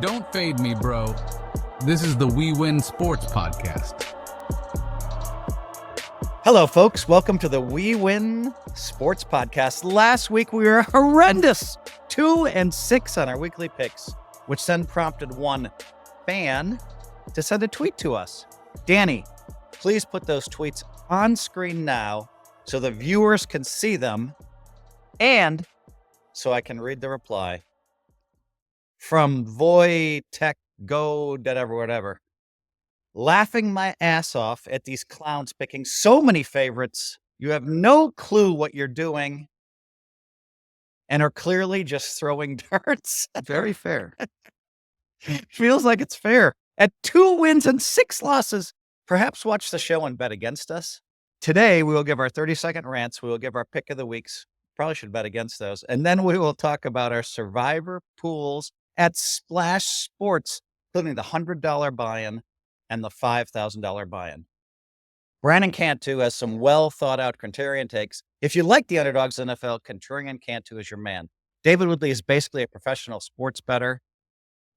Don't fade me, bro. This is the WeWin Sports Podcast. Hello, folks. Welcome to the WeWin Sports Podcast. Last week, we were horrendous. 2-6 on our weekly picks, which then prompted one fan to send a tweet to us. Danny, please put those tweets on screen now so the viewers can see them and so I can read the reply. From Voitech Go, whatever. Laughing my ass off at these clowns picking so many favorites. You have no clue what you're doing and are clearly just throwing darts. Very fair. Feels like it's fair. At 2 wins and 6 losses, perhaps watch the show and bet against us. Today, we will give our 30-second rants. We will give our pick of the weeks. Probably should bet against those. And then we will talk about our survivor pools at Splash Sports, including the $100 buy-in and the $5,000 buy-in. Brandon Cantu has some well-thought-out contrarian takes. If you like the underdogs NFL, contrarian Cantu is your man. David Woodley is basically a professional sports bettor.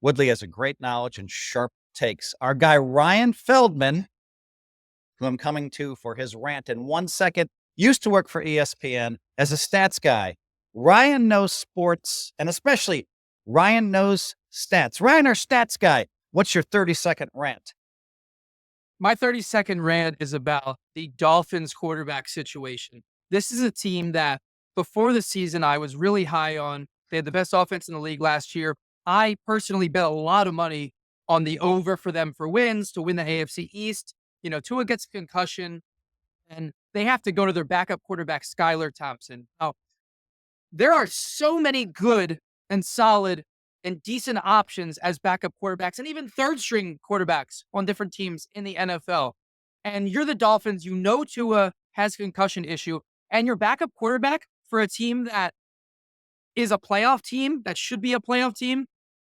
Woodley has a great knowledge and sharp takes. Our guy Ryan Feldman, who I'm coming to for his rant in 1 second, used to work for ESPN as a stats guy. Ryan knows sports, and especially Ryan knows stats. Ryan, our stats guy, what's your 30-second rant? My 30-second rant is about the Dolphins quarterback situation. This is a team that before the season I was really high on. They had the best offense in the league last year. I personally bet a lot of money on the over for them for wins to win the AFC East. You know, Tua gets a concussion and they have to go to their backup quarterback, Skylar Thompson. Now, there are so many good and solid and decent options as backup quarterbacks and even third string quarterbacks on different teams in the NFL. And you're the Dolphins, you know Tua has a concussion issue, and your backup quarterback for a team that is a playoff team, that should be a playoff team,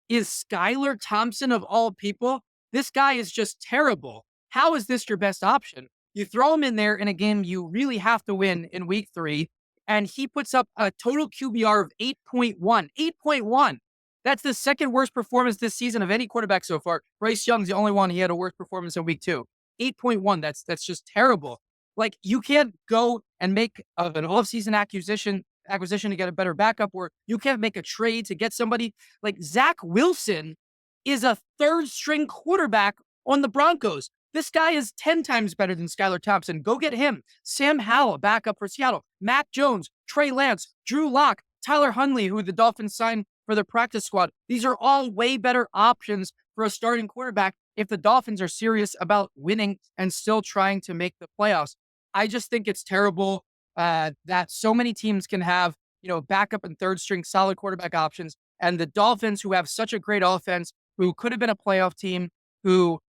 is Skylar Thompson of all people. This guy is just terrible. How is this your best option? You throw him in there in a game you really have to win in week 3, and he puts up a total QBR of 8.1. 8.1. That's the second worst performance this season of any quarterback so far. Bryce Young's the only one. He had a worse performance in week 2. 8.1. That's just terrible. Like, you can't go and make an offseason acquisition to get a better backup, or you can't make a trade to get somebody. Like, Zach Wilson is a third string quarterback on the Broncos. This guy is 10 times better than Skylar Thompson. Go get him. Sam Howell, backup for Seattle. Mac Jones, Trey Lance, Drew Lock, Tyler Huntley, who the Dolphins signed for their practice squad. These are all way better options for a starting quarterback if the Dolphins are serious about winning and still trying to make the playoffs. I just think it's terrible that so many teams can have, backup and third string solid quarterback options. And the Dolphins, who have such a great offense, who could have been a playoff team, who,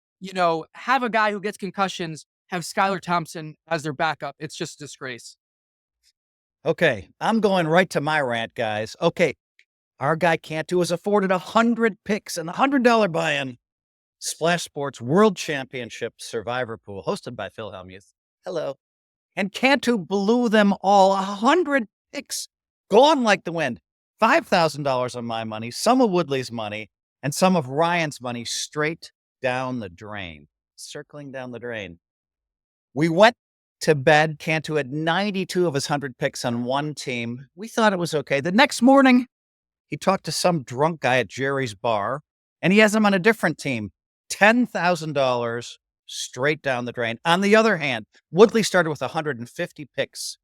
have a guy who gets concussions, have Skylar Thompson as their backup. It's just a disgrace. Okay, I'm going right to my rant, guys. Okay, our guy Cantu was afforded 100 picks and the $100 buy-in. Splash Sports World Championship Survivor Pool, hosted by Phil Hellmuth. Hello. And Cantu blew them all. 100 picks, gone like the wind. $5,000 on my money, some of Woodley's money, and some of Ryan's money straight down the drain, circling down the drain. We went to bed. Cantu had 92 of his 100 picks on one team. We thought it was okay. The next morning, he talked to some drunk guy at Jerry's bar, and he has him on a different team. $10,000 straight down the drain. On the other hand, Woodley started with 150 picks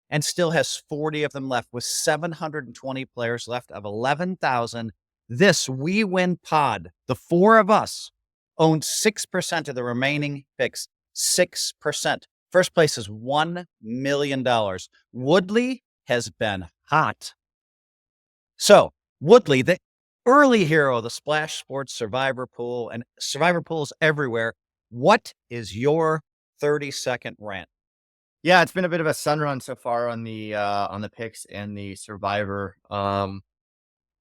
and still has 40 of them left with 720 players left of 11,000. This WeWin pod, the 4 of us, own 6% of the remaining picks. 6%. First place is $1 million. Woodley has been hot. So, Woodley, the early hero of the Splash Sports Survivor Pool and Survivor Pools everywhere, what is your 30-second rant? Yeah, it's been a bit of a sun run so far on the picks and the Survivor.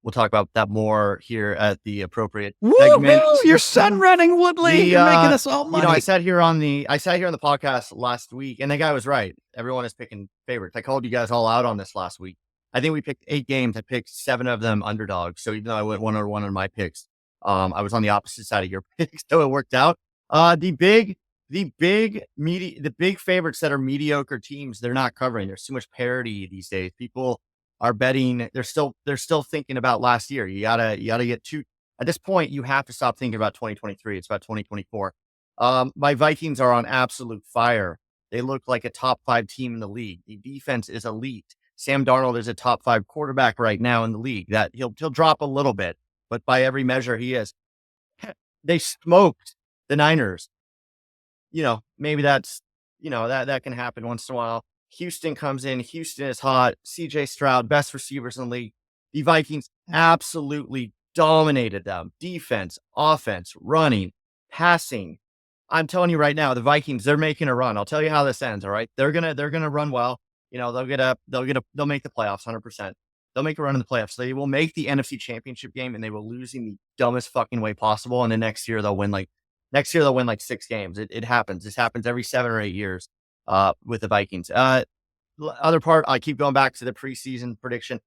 We'll talk about that more here at the appropriate segment. You're sun running, Woodley. You're making us all money. I sat here on the podcast last week, and the guy was right. Everyone is picking favorites. I called you guys all out on this last week. I think we picked 8 games. I picked 7 of them underdogs. So even though I went 1-1 on my picks, I was on the opposite side of your pick, so it worked out. The big favorites that are mediocre teams, they're not covering. There's too much parity these days. People are betting. They're still thinking about last year. You gotta get to, at this point, you have to stop thinking about 2023. It's about 2024. My Vikings are on absolute fire. They look like a top 5 team in the league. The defense is elite. Sam Darnold is a top 5 quarterback right now in the league. That he'll drop a little bit, but by every measure he is. They smoked the Niners. Maybe that's, that can happen once in a while. Houston comes in. Houston is hot. CJ Stroud, best receivers in the league. The Vikings absolutely dominated them. Defense, offense, running, passing. I'm telling you right now, the Vikings, they're making a run. I'll tell you how this ends. All right. They're going to run well. They'll make the playoffs 100%. They'll make a run in the playoffs. They will make the NFC Championship game, and they will lose in the dumbest fucking way possible. And then next year they'll win like 6 games. It happens. This happens every 7 or 8 years with the Vikings. Other part, I keep going back to the preseason prediction.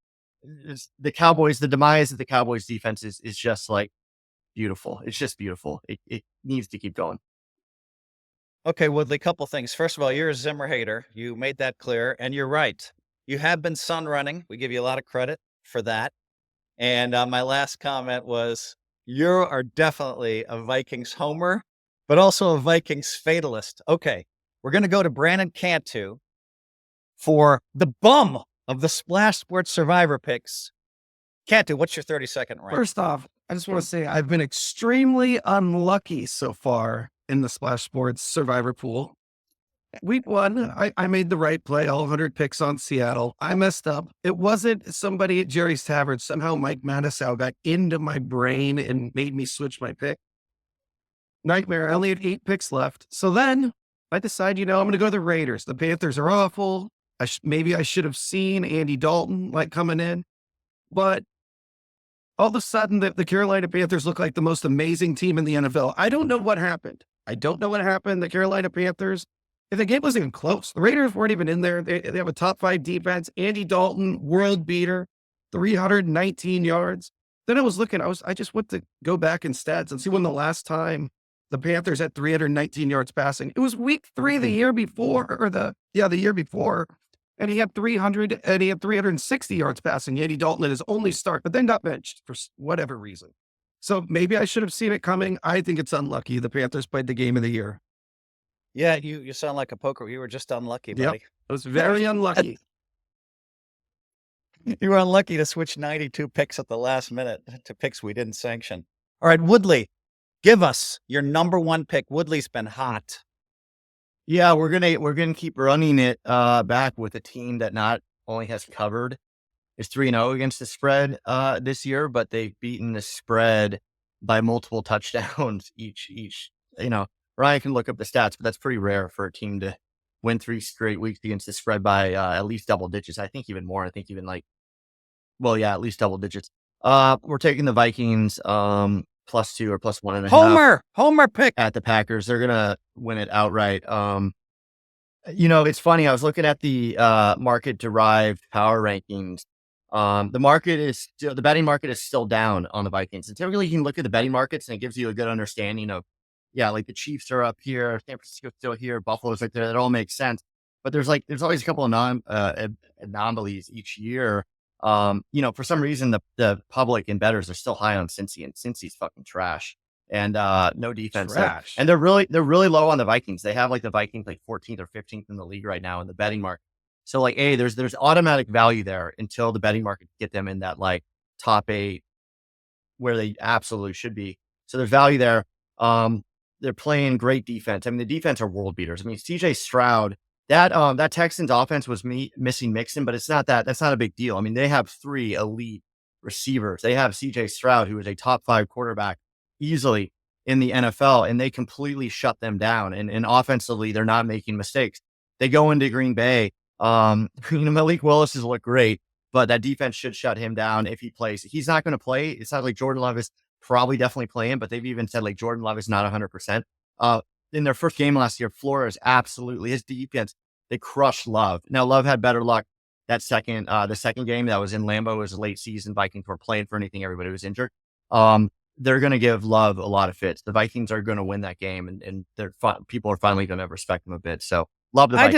The Cowboys, the demise of the Cowboys defense is just like beautiful. It's just beautiful. It needs to keep going. Okay, Woodley, couple things. First of all, you're a Zimmer hater. You made that clear, and you're right. You have been sun running. We give you a lot of credit for that. And my last comment was, you are definitely a Vikings homer, but also a Vikings fatalist. Okay, we're going to go to Brandon Cantu for the bum of the Splash Sports Survivor picks. Cantu, what's your 30-second rant? First off, I just want to say I've been extremely unlucky so far in the Splash Sports Survivor pool. Week 1, I made the right play, all 100 picks on Seattle. I messed up. It wasn't somebody at Jerry's Tavern. Somehow Mike Manasow got into my brain and made me switch my pick. Nightmare. I only had 8 picks left. So then I decide, I'm going to go to the Raiders. The Panthers are awful. Maybe I should have seen Andy Dalton coming in. But all of a sudden, the Carolina Panthers look like the most amazing team in the NFL. I don't know what happened. The Carolina Panthers, if the game wasn't even close, the Raiders weren't even in there. They have a top 5 defense. Andy Dalton, world beater, 319 yards. Then I was looking, I just went to go back in stats and see when the last time the Panthers had 319 yards passing. It was week 3 the year before, the year before. And he had 360 yards passing. Andy Dalton at his only start, but then got benched for whatever reason. So maybe I should have seen it coming. I think it's unlucky. The Panthers played the game of the year. Yeah, you sound like a poker. You were just unlucky, buddy. Yep. I was very unlucky. You were unlucky to switch 92 picks at the last minute to picks we didn't sanction. All right, Woodley, give us your number 1 pick. Woodley's been hot. Yeah, we're gonna keep running it back with a team that not only has covered, is 3-0 against the spread this year, but they've beaten the spread by multiple touchdowns each. Ryan can look up the stats, but that's pretty rare for a team to win 3 straight weeks against the spread by at least double digits. I think even more. I think even at least double digits. We're taking the Vikings +2 or +1.5. Homer pick at the Packers. They're gonna win it outright. It's funny. I was looking at the market derived power rankings. The betting market is still down on the Vikings. And typically you can look at the betting markets and it gives you a good understanding of, like the Chiefs are up here, San Francisco's still here, Buffalo's right there. That all makes sense. But there's always a couple of anomalies each year. For some reason the public and bettors are still high on Cincy, and Cincy's fucking trash. And no defense. Trash. And they're really low on the Vikings. They have the Vikings 14th or 15th in the league right now in the betting market. So there's automatic value there until the betting market get them in that top 8 where they absolutely should be. So there's value there. They're playing great defense. I mean, the defense are world beaters. I mean, CJ Stroud, that Texans offense was missing Mixon, but it's not that. That's not a big deal. I mean, they have 3 elite receivers. They have CJ Stroud, who is a top 5 quarterback easily in the NFL, and they completely shut them down. And offensively, they're not making mistakes. They go into Green Bay. Malik Willis has looked great, but that defense should shut him down if he plays. He's not going to play. It's not like Jordan Love is probably definitely playing, but they've even said Jordan Love is not 100%. In their first game last year, Flores absolutely, his defense, they crushed Love. Now Love had better luck the second game that was in Lambeau. It was a late season. Vikings were playing for anything. Everybody was injured. they're going to give Love a lot of fits. The Vikings are going to win that game, and people are finally going to respect them a bit. So love the Vikings.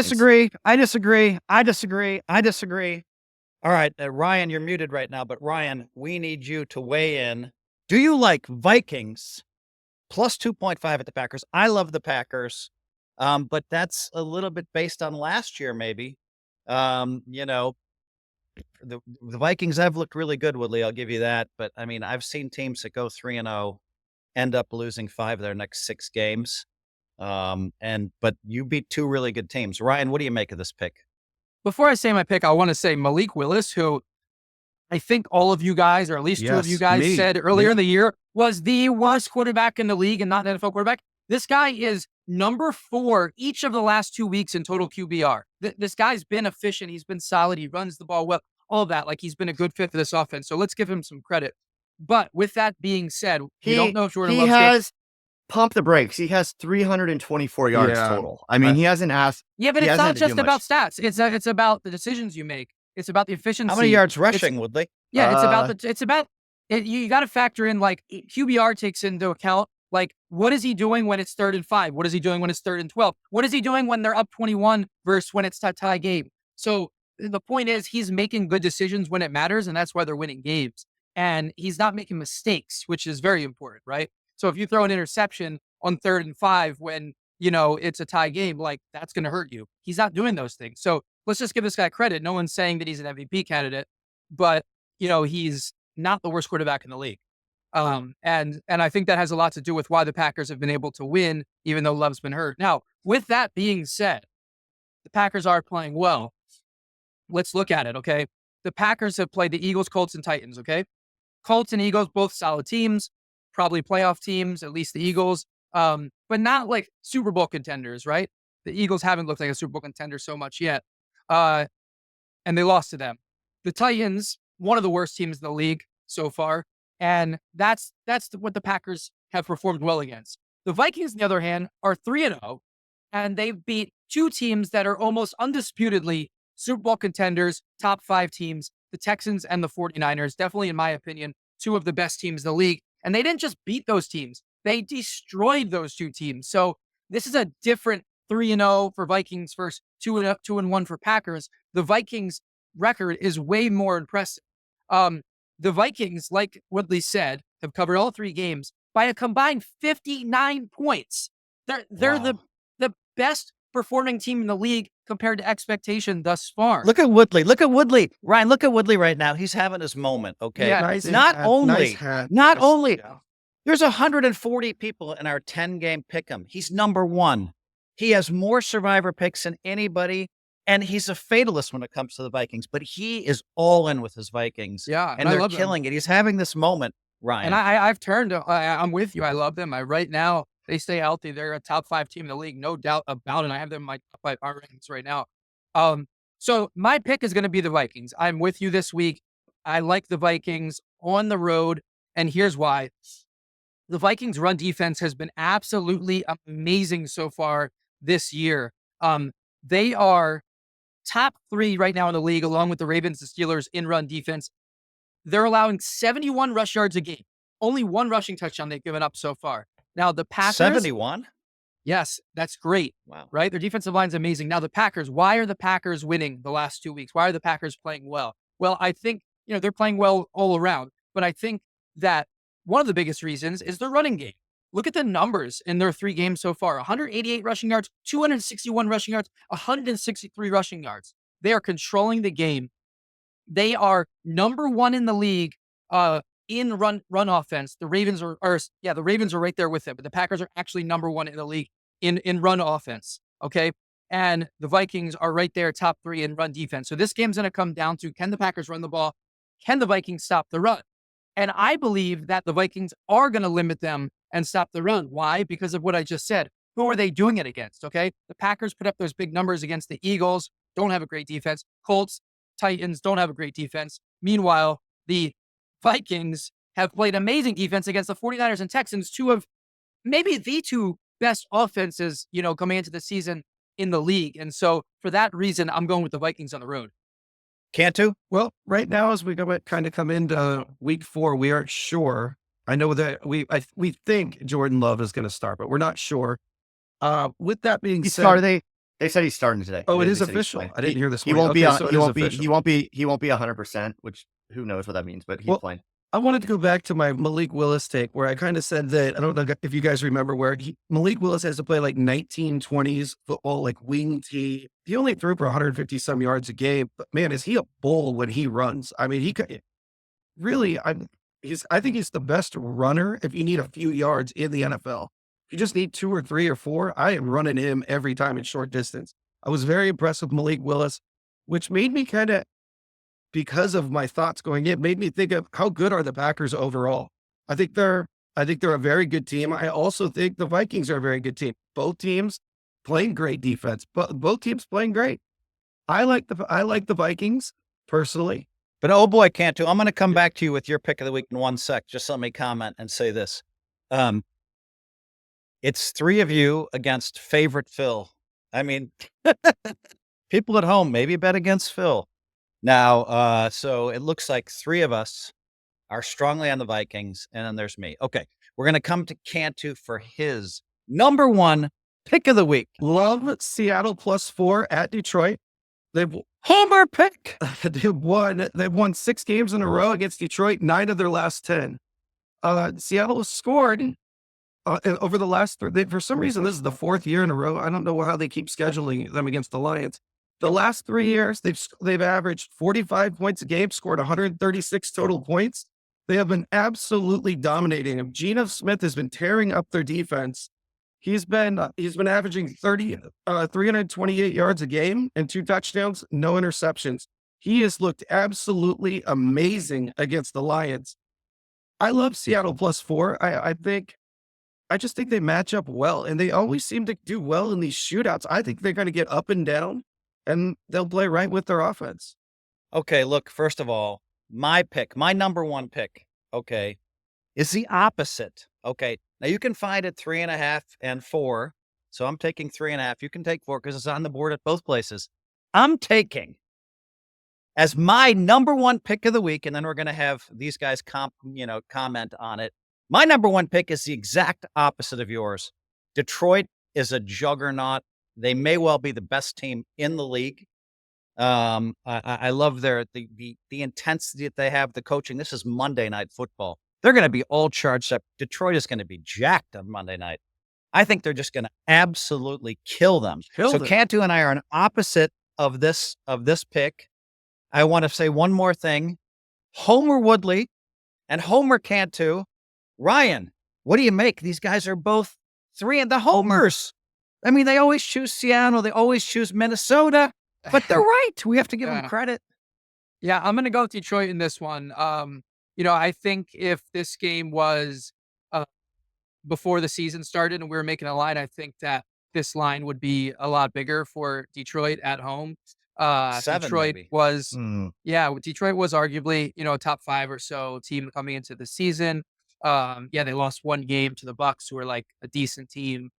I disagree. All right, Ryan, you're muted right now, but Ryan, we need you to weigh in. Do you like Vikings plus 2.5 at the Packers? I love the Packers, but that's a little bit based on last year, maybe. The Vikings have looked really good, Woodley. I'll give you that. But I mean, I've seen teams that go 3-0 end up losing 5 of their next 6 games. But you beat 2 really good teams. Ryan, what do you make of this pick? Before I say my pick, I want to say Malik Willis, who I think all of you guys, or at least 2 of you guys, said earlier in the year was the worst quarterback in the league and not an NFL quarterback. This guy is number 4 each of the last 2 weeks in total QBR. This guy's been efficient. He's been solid. He runs the ball well, all of that. Like, he's been a good fit for this offense. So let's give him some credit. But with that being said, we don't know if Jordan Love's has pump the brakes. He has 324 yards total. I mean, he hasn't asked. Yeah, but it's not just about stats. It's about the decisions you make. It's about the efficiency. How many yards rushing, Woodley? Yeah, you got to factor in, like, QBR takes into account, like, what is he doing when it's 3rd and 5? What is he doing when it's 3rd and 12? What is he doing when they're up 21 versus when it's a tie game? So the point is, he's making good decisions when it matters, and that's why they're winning games. And he's not making mistakes, which is very important, right? So if you throw an interception on 3rd and 5 when, it's a tie game, like, that's going to hurt you. He's not doing those things. So let's just give this guy credit. No one's saying that he's an MVP candidate, but, he's not the worst quarterback in the league. And I think that has a lot to do with why the Packers have been able to win, even though Love's been hurt. Now, with that being said, the Packers are playing well. Let's look at it, okay? The Packers have played the Eagles, Colts, and Titans, okay? Colts and Eagles, both solid teams, probably playoff teams, at least the Eagles, but not like Super Bowl contenders, right? The Eagles haven't looked like a Super Bowl contender so much yet, and they lost to them. The Titans, one of the worst teams in the league so far, and that's what the Packers have performed well against. The Vikings, on the other hand, are 3-0, and they've beat 2 teams that are almost undisputedly Super Bowl contenders, top 5 teams, the Texans and the 49ers, definitely, in my opinion, 2 of the best teams in the league. And they didn't just beat those teams. They destroyed those 2 teams. So this is a different 3-0 for Vikings versus 2-1 for Packers. The Vikings record is way more impressive. The Vikings, like Woodley said, have covered all 3 games by a combined 59 points. They're the best performing team in the league compared to expectation thus far. Look at Woodley. Ryan, look at Woodley right now. He's having his moment, okay? Yeah, not only, there's 140 people in our 10-game pick'em. He's number 1. He has more survivor picks than anybody, and he's a fatalist when it comes to the Vikings, but he is all in with his Vikings. Yeah, and they're killing it. He's having this moment, Ryan. And I've turned, I'm with you. I love them. Right now, they stay healthy. They're a top 5 team in the league, no doubt about it. I have them in my top 5 power rankings right now. So my pick is going to be the Vikings. I'm with you this week. I like the Vikings on the road, and here's why. The Vikings' run defense has been absolutely amazing so far this year. They are top 3 right now in the league, along with the Ravens, the Steelers, in run defense. They're allowing 71 rush yards a game. Only 1 rushing touchdown they've given up so far. Now, the Packers... 71? Yes, that's great. Wow. Right? Their defensive line's amazing. Now, the Packers, why are the Packers winning the last 2 weeks? Why are the Packers playing well? Well, I think, they're playing well all around, but I think that one of the biggest reasons is their running game. Look at the numbers in their 3 games so far. 188 rushing yards, 261 rushing yards, 163 rushing yards. They are controlling the game. They are number 1 in the league in run offense. The Ravens are right there with them, but the Packers are actually number 1 in the league in run offense. Okay. And the Vikings are right there, top 3 in run defense. So this game's going to come down to, can the Packers run the ball? Can the Vikings stop the run? And I believe that the Vikings are going to limit them and stop the run. Why? Because of what I just said. Who are they doing it against? Okay. The Packers put up those big numbers against the Eagles, don't have a great defense. Colts, Titans don't have a great defense. Meanwhile, the Vikings have played amazing defense against the 49ers and Texans, 2 of maybe the 2 best offenses, coming into the season in the league. And so for that reason, I'm going with the Vikings on the road. Cantu? Well, right now, as we come into week 4, we aren't sure I know that we think Jordan Love is going to start, but we're not sure. With that being He said, started. They said he's starting today. oh, it They is said he's official. playing. I didn't hear this. He won't be. Okay, so He it is won't be. official. He won't be 100%. Which who knows what that means? But he's Well, playing. I wanted to go back to my Malik Willis take where I kind of said that, I don't know if you guys remember where Malik Willis has to play like 1920s football, like wing tee. He only threw for 150 some yards a game, but man, is he a bull when he runs. I mean, he could really, I think he's the best runner if you need a few yards in the NFL. If you just need 2 or 3 or 4, I am running him every time in short distance. I was very impressed with Malik Willis, which made me kind of, because of my thoughts going in, made me think of how good are the Packers overall. I think they're a very good team. I also think the Vikings are a very good team. Both teams playing great defense, but both teams playing great. I like the Vikings personally. But oh boy, Cantu, I'm going to come back to you with your pick of the week in 1 sec. Just let me comment and say this. It's 3 of you against favorite Phil. I mean, people at home maybe bet against Phil. Now, so it looks like 3 of us are strongly on the Vikings, and then there's me. Okay, we're going to come to Cantu for his number 1 pick of the week. Love Seattle +4 at Detroit. They've Homer pick. They've won 6 games in a row against Detroit, 9 of their last 10. Seattle has scored over the last for some reason, this is the 4th year in a row. I don't know how they keep scheduling them against the Lions. The last 3 years, they've averaged 45 points a game, scored 136 total points. They have been absolutely dominating them. Geno Smith has been tearing up their defense. He's been averaging 328 yards a game and 2 touchdowns, no interceptions. He has looked absolutely amazing against the Lions. I love Seattle +4. I just think they match up well, and they always seem to do well in these shootouts. I think they're going to get up and down, and they'll play right with their offense. Okay, look, first of all, my number 1 pick, okay, is the opposite. Okay, now you can find it 3.5 and 4. So I'm taking 3.5. You can take 4 because it's on the board at both places. I'm taking as my number 1 pick of the week, and then we're going to have these guys comment on it. My number 1 pick is the exact opposite of yours. Detroit is a juggernaut. They may well be the best team in the league. I love the intensity that they have, the coaching. This is Monday Night Football. They're going to be all charged up. Detroit is going to be jacked on Monday night. I think they're just going to absolutely kill them. Cantu and I are an opposite of this pick. I want to say one more thing. Homer Woodley and Homer Cantu. Ryan, what do you make? These guys are both 3 and the homers. I mean, they always choose Seattle. They always choose Minnesota, but they're right. We have to give them credit. Yeah, I'm going to go with Detroit in this one. I think if this game was before the season started and we were making a line, I think that this line would be a lot bigger for Detroit at home. 7 Detroit maybe. was, Detroit was arguably, a top 5 or so team coming into the season. They lost 1 game to the Bucks, who are like a decent team.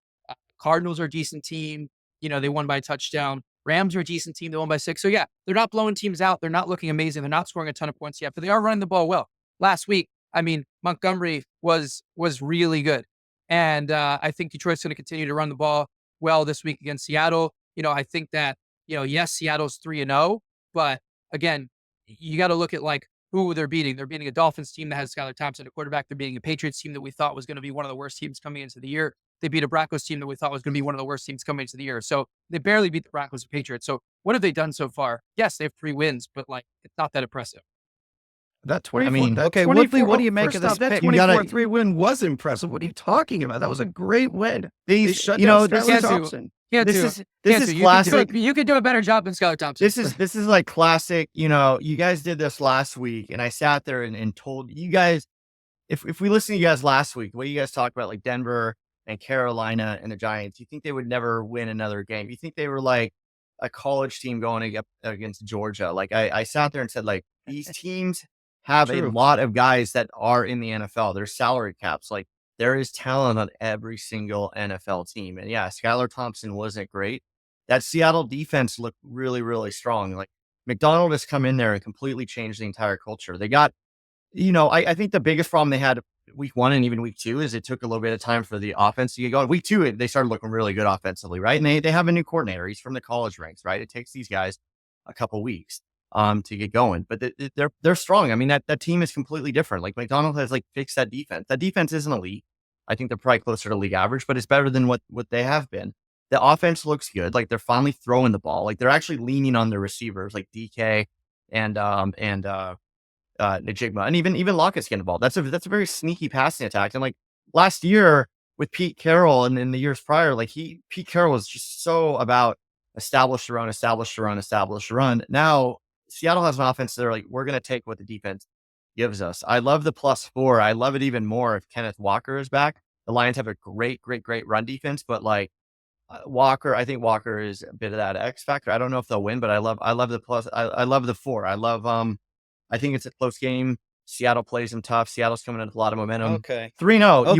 Cardinals are a decent team. They won by a touchdown. Rams are a decent team. They won by 6. So yeah, they're not blowing teams out. They're not looking amazing. They're not scoring a ton of points yet, but they are running the ball well. Last week, I mean, Montgomery was really good. And I think Detroit's going to continue to run the ball well this week against Seattle. I think that, yes, Seattle's 3-0, but again, you got to look at like who they're beating. They're beating a Dolphins team that has Skylar Thompson at quarterback. They're beating a Patriots team that we thought was going to be one of the worst teams coming into the year. They beat a Broncos team that we thought was going to be one of the worst teams coming into the year. So they barely beat the Broncos and Patriots. So what have they done so far? Yes, they have 3 wins, but like it's not that impressive. That 24. I mean, okay, Woodley, what do you make of this that pick? 24-3 win was impressive. What are you talking about? That was a great win. They shut down Skylar Thompson. This is classic. You could do a better job than Skylar Thompson. This is like classic. You guys did this last week, and I sat there and told you guys, if we listen to you guys last week, what you guys talked about, like Denver and Carolina and the Giants, you think they would never win another game? You think they were like a college team going up against Georgia? Like I sat there and said, like, these teams have a lot of guys that are in the NFL. There's salary caps. Like, there is talent on every single NFL team. And yeah, Skylar Thompson wasn't great. That Seattle defense looked really, really strong. Like, McDonald has come in there and completely changed the entire culture. They got, I think the biggest problem they had week 1 and even week 2 is it took a little bit of time for the offense to get going. Week 2, they started looking really good offensively, right? And they have a new coordinator. He's from the college ranks, right? It takes these guys a couple weeks to get going, but they're strong. I mean, that team is completely different. Like McDonald has like fixed that defense. That defense isn't elite. I think they're probably closer to league average, but it's better than what they have been. The offense looks good. Like they're finally throwing the ball. Like they're actually leaning on their receivers, like DK and Najigma, and even Lockett's getting the ball. That's a very sneaky passing attack. And like last year with Pete Carroll and in the years prior, like Pete Carroll was just so about establish the run. Now Seattle has an offense that are like, we're gonna take what the defense gives us. I love the +4. I love it even more if Kenneth Walker is back. The Lions have a great run defense, but like Walker, I think Walker is a bit of that X factor. I don't know if they'll win, but I love the plus. I love the 4. I think it's a close game. Seattle plays them tough. Seattle's coming in with a lot of momentum. Okay. 3-0. Okay,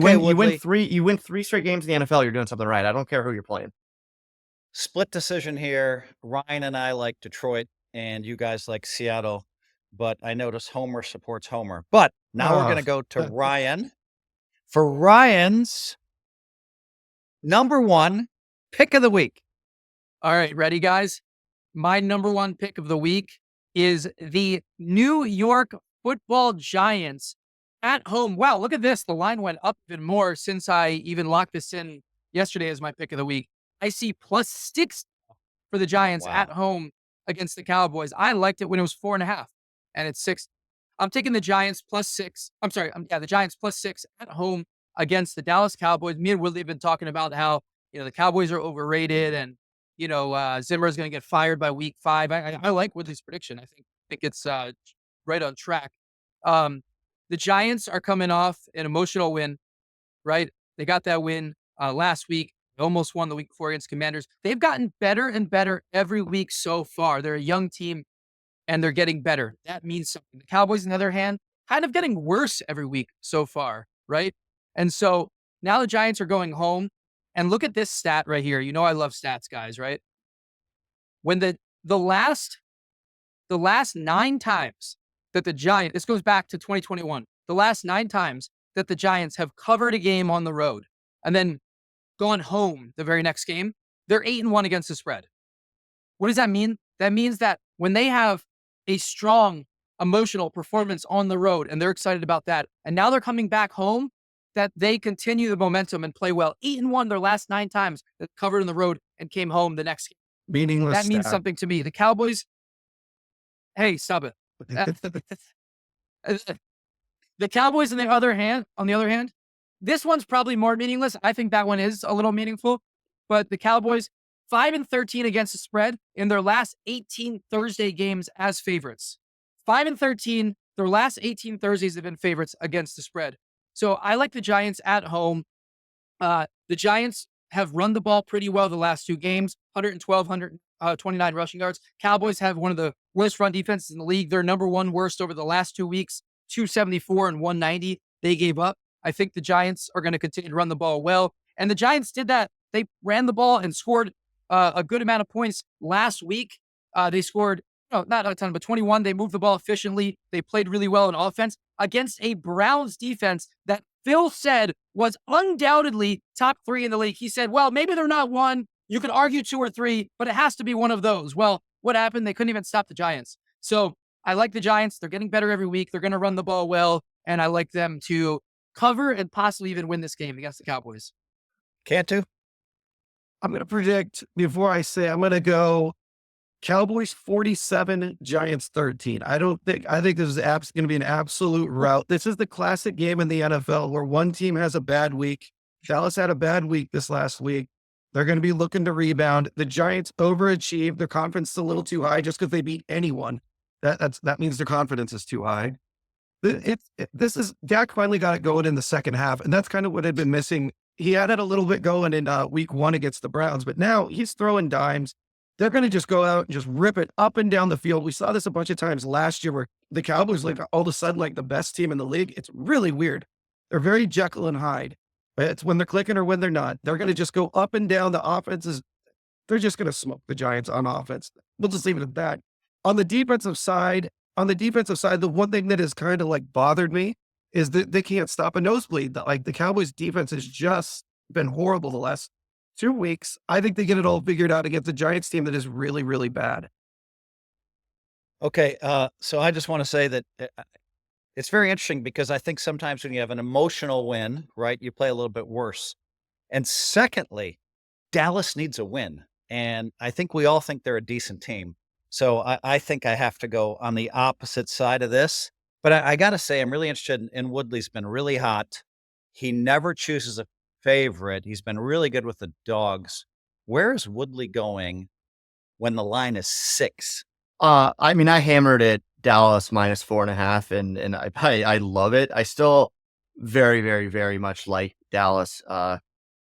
You win 3 straight games in the NFL. You're doing something right. I don't care who you're playing. Split decision here. Ryan and I like Detroit, and you guys like Seattle. But I notice Homer supports Homer. But now we're going to go to Ryan for Ryan's number 1 pick of the week. All right, ready, guys? My number 1 pick of the week is the New York Football Giants at home. Wow, look at this. The line went up even more since I even locked this in yesterday as my pick of the week. I see +6 for the Giants at home against the Cowboys. I liked it when it was 4.5, and it's 6. I'm taking the Giants +6. I'm sorry. The Giants +6 at home against the Dallas Cowboys. Me and Woodley have been talking about how, the Cowboys are overrated and, Zimmer is going to get fired by week 5. I like Woodley's prediction. I think it's right on track. The Giants are coming off an emotional win, right? They got that win last week. They almost won the week before against Commanders. They've gotten better and better every week so far. They're a young team, and they're getting better. That means something. The Cowboys, on the other hand, kind of getting worse every week so far, right? And so now the Giants are going home. And look at this stat right here. I love stats, guys, right? When the last 9 times that the Giants, this goes back to 2021, the last 9 times that the Giants have covered a game on the road and then gone home the very next game, they're 8-1 against the spread. What does that mean? That means that when they have a strong emotional performance on the road and they're excited about that, and now they're coming back home, that they continue the momentum and play well. 8-1 their last 9 times that covered on the road and came home the next game. Meaningless. That means something to me. The Cowboys, hey, stop it. The Cowboys, on the other hand, this one's probably more meaningless. I think that one is a little meaningful, but the Cowboys 5-13 against the spread in their last 18 Thursday games as favorites. 5-13, their last 18 Thursdays have been favorites against the spread. So I like the Giants at home. The Giants have run the ball pretty well the last 2 games, 112, 129 rushing yards. Cowboys have one of the worst run defenses in the league. They're number 1 worst over the last 2 weeks, 274 and 190 they gave up. I think the Giants are going to continue to run the ball well. And the Giants did that. They ran the ball and scored a good amount of points last week. They scored, not a ton, but 21. They moved the ball efficiently. They played really well in offense against a Browns defense that Phil said was undoubtedly top 3 in the league. He said, well, maybe they're not 1. You could argue 2 or 3, but it has to be one of those. Well, what happened? They couldn't even stop the Giants. So I like the Giants. They're getting better every week. They're going to run the ball well, and I like them to cover and possibly even win this game against the Cowboys. Cantu? I'm going to predict, before I say, I'm going to go Cowboys 47, Giants 13. I think this is going to be an absolute rout. This is the classic game in the NFL where one team has a bad week. Dallas had a bad week this last week. They're going to be looking to rebound. The Giants overachieved. Their confidence is a little too high just because they beat anyone. That means their confidence is too high. Dak finally got it going in the second half, and that's kind of what had been missing. He had it a little bit going in week 1 against the Browns, but now he's throwing dimes. They're going to just go out and just rip it up and down the field. We saw this a bunch of times last year where the Cowboys, like all of a sudden, like the best team in the league. It's really weird. They're very Jekyll and Hyde. It's when they're clicking or when they're not. They're going to just go up and down. The offenses, they're just going to smoke the Giants on offense. We'll just leave it at that. On the defensive side, the one thing that has kind of like bothered me is that they can't stop a nosebleed. Like the Cowboys defense has just been horrible the last 2 weeks. I think they get it all figured out against the Giants team that is really, really bad. Okay, so I just want to say that it's very interesting because I think sometimes when you have an emotional win, right, you play a little bit worse. And secondly, Dallas needs a win. And I think we all think they're a decent team. So I think I have to go on the opposite side of this. But I got to say, I'm really interested in Woodley's been really hot. He never chooses a favorite. He's been really good with the dogs. Where is Woodley going when the line is 6? I mean, I hammered it Dallas minus 4.5, and I love it. I still very, very, very much like Dallas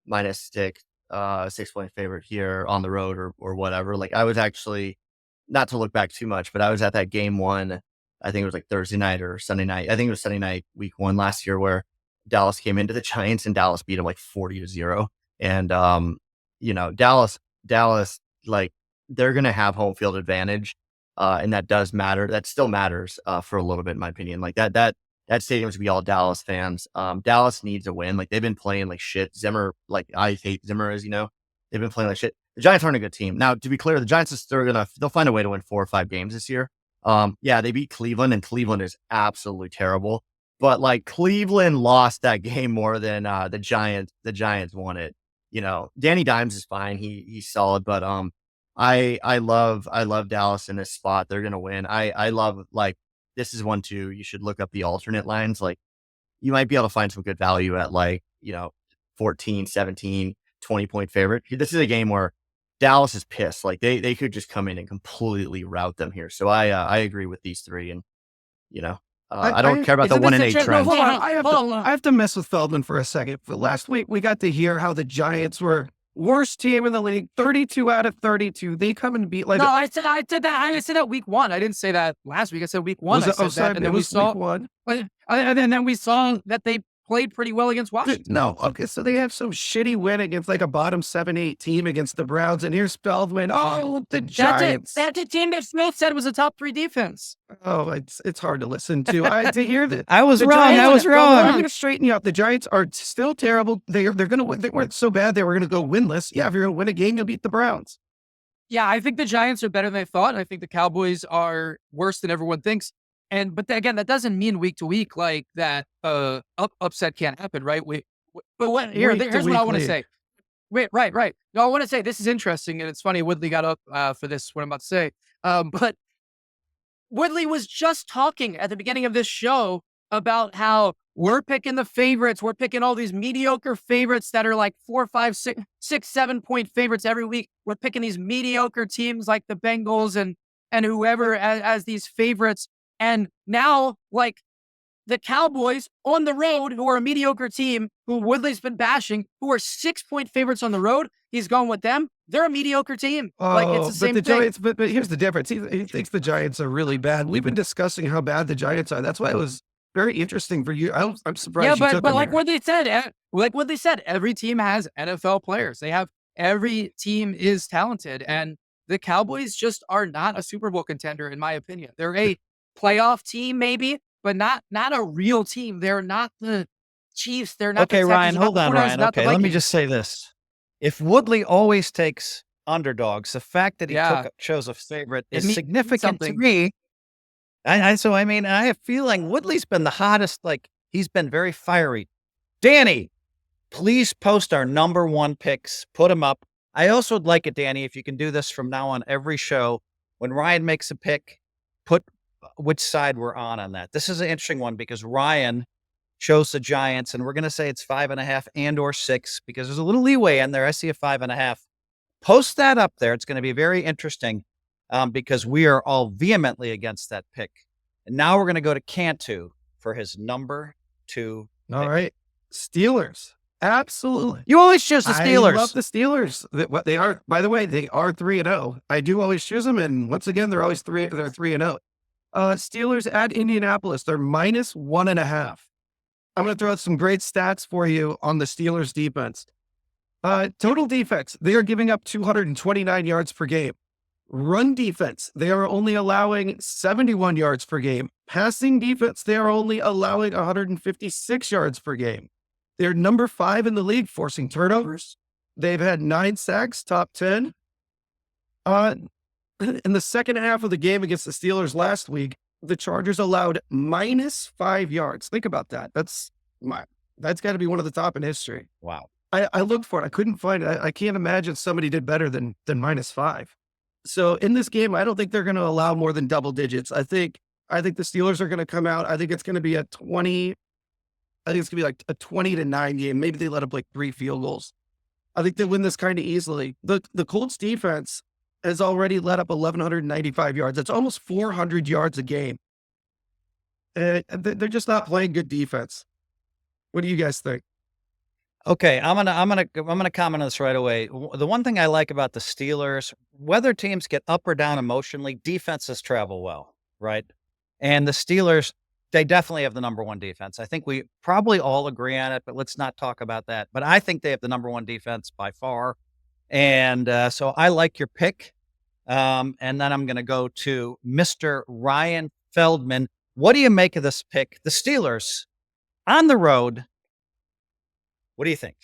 minus 6-point favorite here on the road or whatever. Like I was actually, not to look back too much, but I was at that game one. I think it was like Thursday night or Sunday night. I think it was Sunday night, week 1 last year, where Dallas came into the Giants and Dallas beat them like 40-0. And Dallas, like they're gonna have home field advantage. And that does matter. That still matters for a little bit, in my opinion. Like that stadium's gonna be all Dallas fans. Dallas needs a win. Like they've been playing like shit. Zimmer, like I hate Zimmer, as you know, they've been playing like shit. The Giants aren't a good team. Now, to be clear, the Giants they'll find a way to win 4 or 5 games this year. Yeah, they beat Cleveland, and Cleveland is absolutely terrible. But like Cleveland lost that game more than the Giants. The Giants won it. Danny Dimes is fine. He's solid, but I love Dallas in this spot. They're gonna win. I love, like, this is one too. You should look up the alternate lines. Like you might be able to find some good value at 14, 17, 20-point favorite. This is a game where Dallas is pissed. Like they could just come in and completely rout them here. So I agree with these three, and I don't care about the 1-8 trend. Hold on, I have to mess with Feldman for a second. For last week, we got to hear how the Giants were worst team in the league, 32 out of 32. They come and beat like. No, I said that. I said that week 1. I didn't say that last week. I said week 1. And then we saw week 1. And then we saw that they played pretty well against Washington. No, okay, so they have some shitty win against like a bottom 7-8 team against the Browns, and here's Feldman. Oh, the Giants. That's a team that Smith said was a top 3 defense. Oh, it's hard to listen to. To hear that. I was wrong. I'm going to straighten you out. The Giants are still terrible. They're going to win. They weren't so bad they were going to go winless. Yeah, if you're going to win a game, you'll beat the Browns. Yeah, I think the Giants are better than I thought. And I think the Cowboys are worse than everyone thinks. But again, that doesn't mean week to week like that upset can't happen, right? Here's what I want to say. Right. No, I want to say this is interesting, and it's funny. Woodley got up for this. What I'm about to say, but Woodley was just talking at the beginning of this show about how we're picking the favorites. We're picking all these mediocre favorites that are like 4, 5, 6, 7-point favorites every week. We're picking these mediocre teams like the Bengals and whoever as these favorites. And now, like, the Cowboys on the road, who are a mediocre team, who Woodley's been bashing, who are 6-point favorites on the road, he's going with them. They're a mediocre team. It's the same thing. Giants, but here's the difference. He thinks the Giants are really bad. We've been discussing how bad the Giants are. That's why it was very interesting for you. I'm surprised. Yeah, but like what they said, every team has NFL players. Every team is talented, and the Cowboys just are not a Super Bowl contender, in my opinion. They're a playoff team, maybe, but not a real team. They're not the Chiefs. They're not. Okay, the Ryan, hold on, Ryan. Okay, let me just say this: if Woodley always takes underdogs, the fact that he chose a favorite is significant to me. I have a feeling Woodley's been the hottest. Like, he's been very fiery. Danny, please post our number 1 picks. Put them up. I also would like it, Danny, if you can do this from now on every show. When Ryan makes a pick, put which side we're on that. This is an interesting one because Ryan chose the Giants, and we're going to say it's 5.5 and or 6 because there's a little leeway in there. I see a 5.5. Post that up there. It's going to be very interesting because we are all vehemently against that pick. And now we're going to go to Cantu for his number 2 pick. All right. Steelers. Absolutely. You always choose the Steelers. I love the Steelers. What they are, by the way, they are 3-0. I do always choose them, and once again, they're always 3-0. Steelers at Indianapolis. They're minus 1.5. I'm going to throw out some great stats for you on the Steelers defense. Total defense. They are giving up 229 yards per game. Run defense, they are only allowing 71 yards per game. Passing defense, they are only allowing 156 yards per game. They're number 5 in the league forcing turnovers. They've had 9 sacks, top 10. In the second half of the game against the Steelers last week, the Chargers allowed -5 yards. Think about that. That's got to be one of the top in history. Wow. I looked for it. I couldn't find it. I can't imagine somebody did better than -5. So in this game, I don't think they're going to allow more than double digits. I think the Steelers are going to come out. I think it's going to be a 20. I think it's going to be like a 20-9 game. Maybe they let up like 3 field goals. I think they win this kind of easily. The Colts defense has already let up 1,195 yards. That's almost 400 yards a game. They're just not playing good defense. What do you guys think? Okay, I'm gonna comment on this right away. The one thing I like about the Steelers, whether teams get up or down emotionally, defenses travel well, right? And the Steelers, they definitely have the number 1 defense. I think we probably all agree on it, but let's not talk about that. But I think they have the number 1 defense by far, and so I like your pick. And then I'm going to go to Mr. Ryan Feldman. What do you make of this pick? The Steelers on the road. What do you think?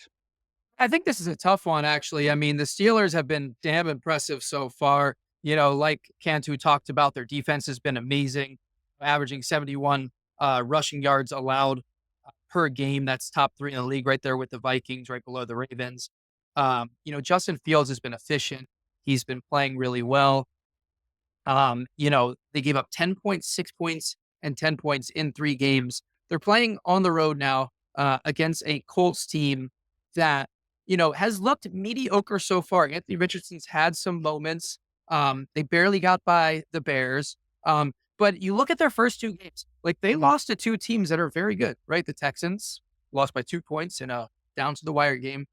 I think this is a tough one, actually. I mean, the Steelers have been damn impressive so far. You know, like Cantu talked about, their defense has been amazing, averaging 71 rushing yards allowed per game. That's top 3 in the league right there with the Vikings, right below the Ravens. You know, Justin Fields has been efficient. He's been playing really well. You know, they gave up 10.6 points and 10 points in 3 games. They're playing on the road now against a Colts team that, you know, has looked mediocre so far. Anthony Richardson's had some moments. They barely got by the Bears. But you look at their first 2 games, like they lost to 2 teams that are very good, right? The Texans lost by 2 points in a down to the wire game.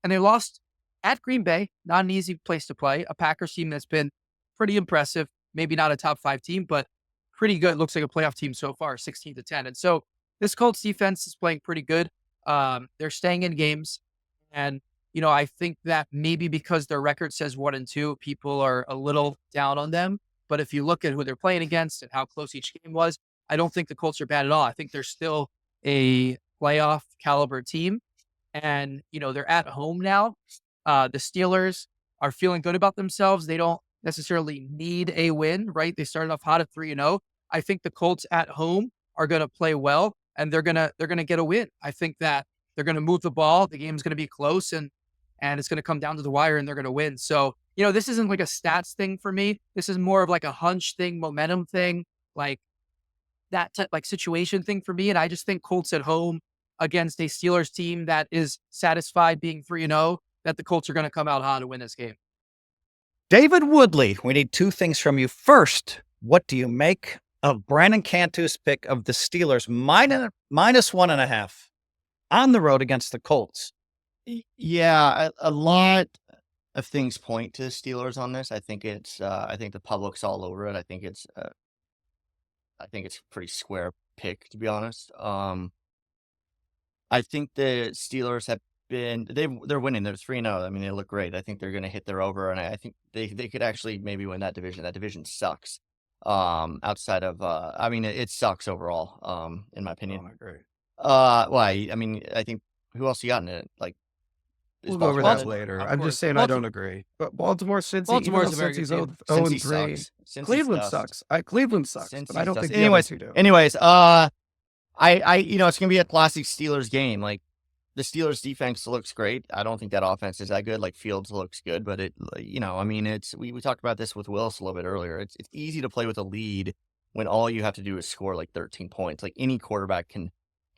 And they lost at Green Bay, not an easy place to play. A Packers team that's been pretty impressive. Maybe not a top 5 team, but pretty good. Looks like a playoff team so far, 16-10. And so this Colts defense is playing pretty good. They're staying in games. And, you know, I think that maybe because their record says 1-2, people are a little down on them. But if you look at who they're playing against and how close each game was, I don't think the Colts are bad at all. I think they're still a playoff caliber team. And, you know, they're at home now. The Steelers are feeling good about themselves. They don't necessarily need a win, right? They started off hot at 3-0. I think the Colts at home are going to play well, and they're going to get a win. I think that they're going to move the ball. The game's going to be close, and it's going to come down to the wire, and they're going to win. So, you know, this isn't like a stats thing for me. This is more of like a hunch thing, momentum thing, like that like situation thing for me. And I just think Colts at home against a Steelers team that is satisfied being 3-0, that the Colts are going to come out hot and win this game. David Woodley, we need 2 things from you. First, what do you make of Brandon Cantu's pick of the Steelers -1.5 on the road against the Colts? Yeah, a lot of things point to the Steelers on this. I think the public's all over it. I think it's a pretty square pick, to be honest. I think the Steelers have they're winning. They're 3-0. I mean, they look great. I think they're going to hit their over, and I think they could actually maybe win that division. That division sucks. Outside of I mean, it sucks overall. In my opinion. Oh, I agree. Why? I mean, I think who else you got in it? Like, We'll go over that later. I'm just saying I don't agree. But Baltimore, Baltimore's a very good Cincy 0-3. sucks. Cincy Cleveland sucks. sucks. Cleveland sucks, but Cincy I don't sucks. think the other two do. Anyways, I you know, it's gonna be a classic Steelers game. Like, the Steelers defense looks great. I don't think that offense is that good. Like, Fields looks good, but it, you know, I mean, we talked about this with Willis a little bit earlier. It's easy to play with a lead when all you have to do is score like 13 points. Like, any quarterback can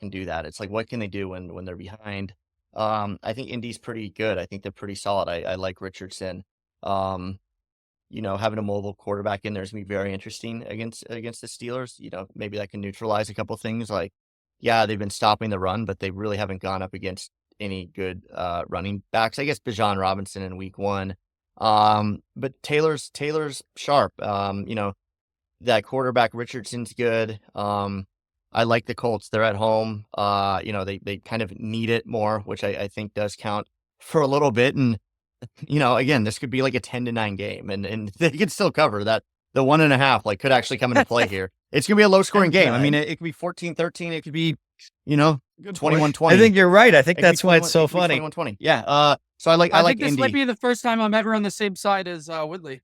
do that. It's like, what can they do when they're behind? I think Indy's pretty good. I think they're pretty solid. I like Richardson. You know, having a mobile quarterback in there is going to be very interesting against the Steelers. You know, maybe that can neutralize a couple things. Like, yeah, they've been stopping the run, but they really haven't gone up against any good running backs. I guess Bijan Robinson in week 1. But Taylor's sharp. You know, that quarterback Richardson's good. I like the Colts. They're at home. You know, they kind of need it more, which I think does count for a little bit. And again, this could be like a 10-9 game, and they could still cover that. The 1.5 like could actually come into play here. It's gonna be a low scoring game. I mean, it could be 14-13. It could be, 21-20. I think you're right. I think It could be that's why it's so 21 funny. 21-20. Yeah. So I like this Indy. might be the first time I'm ever on the same side as Woodley.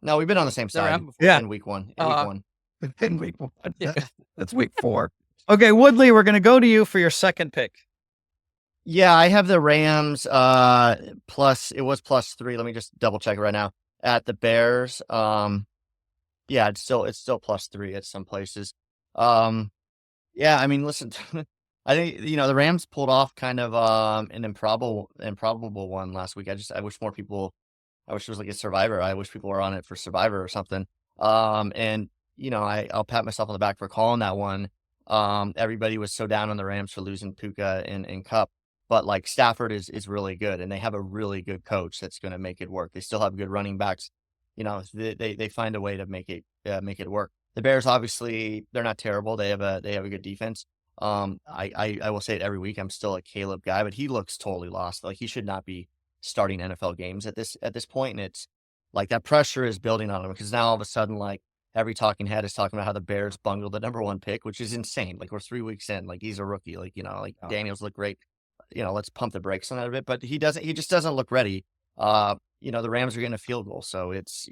No, we've been on the same Never side. happened before. Yeah. In week one. In week 1. Yeah. That's week 4. Okay, Woodley, we're going to go to you for your second pick. Yeah, I have the Rams plus. It was +3. Let me just double check it right now. At the Bears. Yeah, it's still +3 at some places. Yeah, I mean, listen, I think the Rams pulled off kind of an improbable one last week. I wish more people. I wish it was like a Survivor. I wish people were on it for Survivor or something. And I'll pat myself on the back for calling that one. Everybody was so down on the Rams for losing Puka and Cup, but like Stafford is really good, and they have a really good coach that's going to make it work. They still have good running backs. They find a way to make it work. The Bears, obviously, they're not terrible. They have a good defense. I will say it every week. I'm still a Caleb guy, but he looks totally lost. Like he should not be starting NFL games at this point, and it's like that pressure is building on him because now all of a sudden, like every talking head is talking about how the Bears bungled the #1 pick, which is insane. Like we're 3 weeks in, like he's a rookie. Like Daniels look great. Let's pump the brakes on that a bit, but he just doesn't look ready. The Rams are getting a field goal, so it's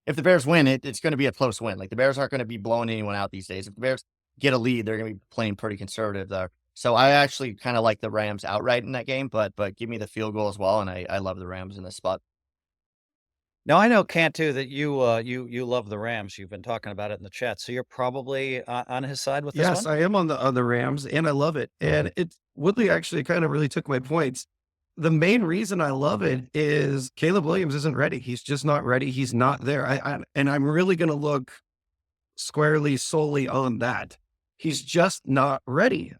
if the Bears win, it's going to be a close win. Like the Bears aren't going to be blowing anyone out these days. If the Bears get a lead, they're going to be playing pretty conservative there. So I actually kind of like the Rams outright in that game, but give me the field goal as well, and I love the Rams in this spot. Now I know, Cantu, that you love the Rams. You've been talking about it in the chat, so you're probably on his side with this Yes, one. I am on the Rams, and I love it. And Woodley actually kind of really took my points. The main reason I love it is Caleb Williams isn't ready. He's just not ready. He's not there. And I'm really going to look squarely solely on that. He's just not ready.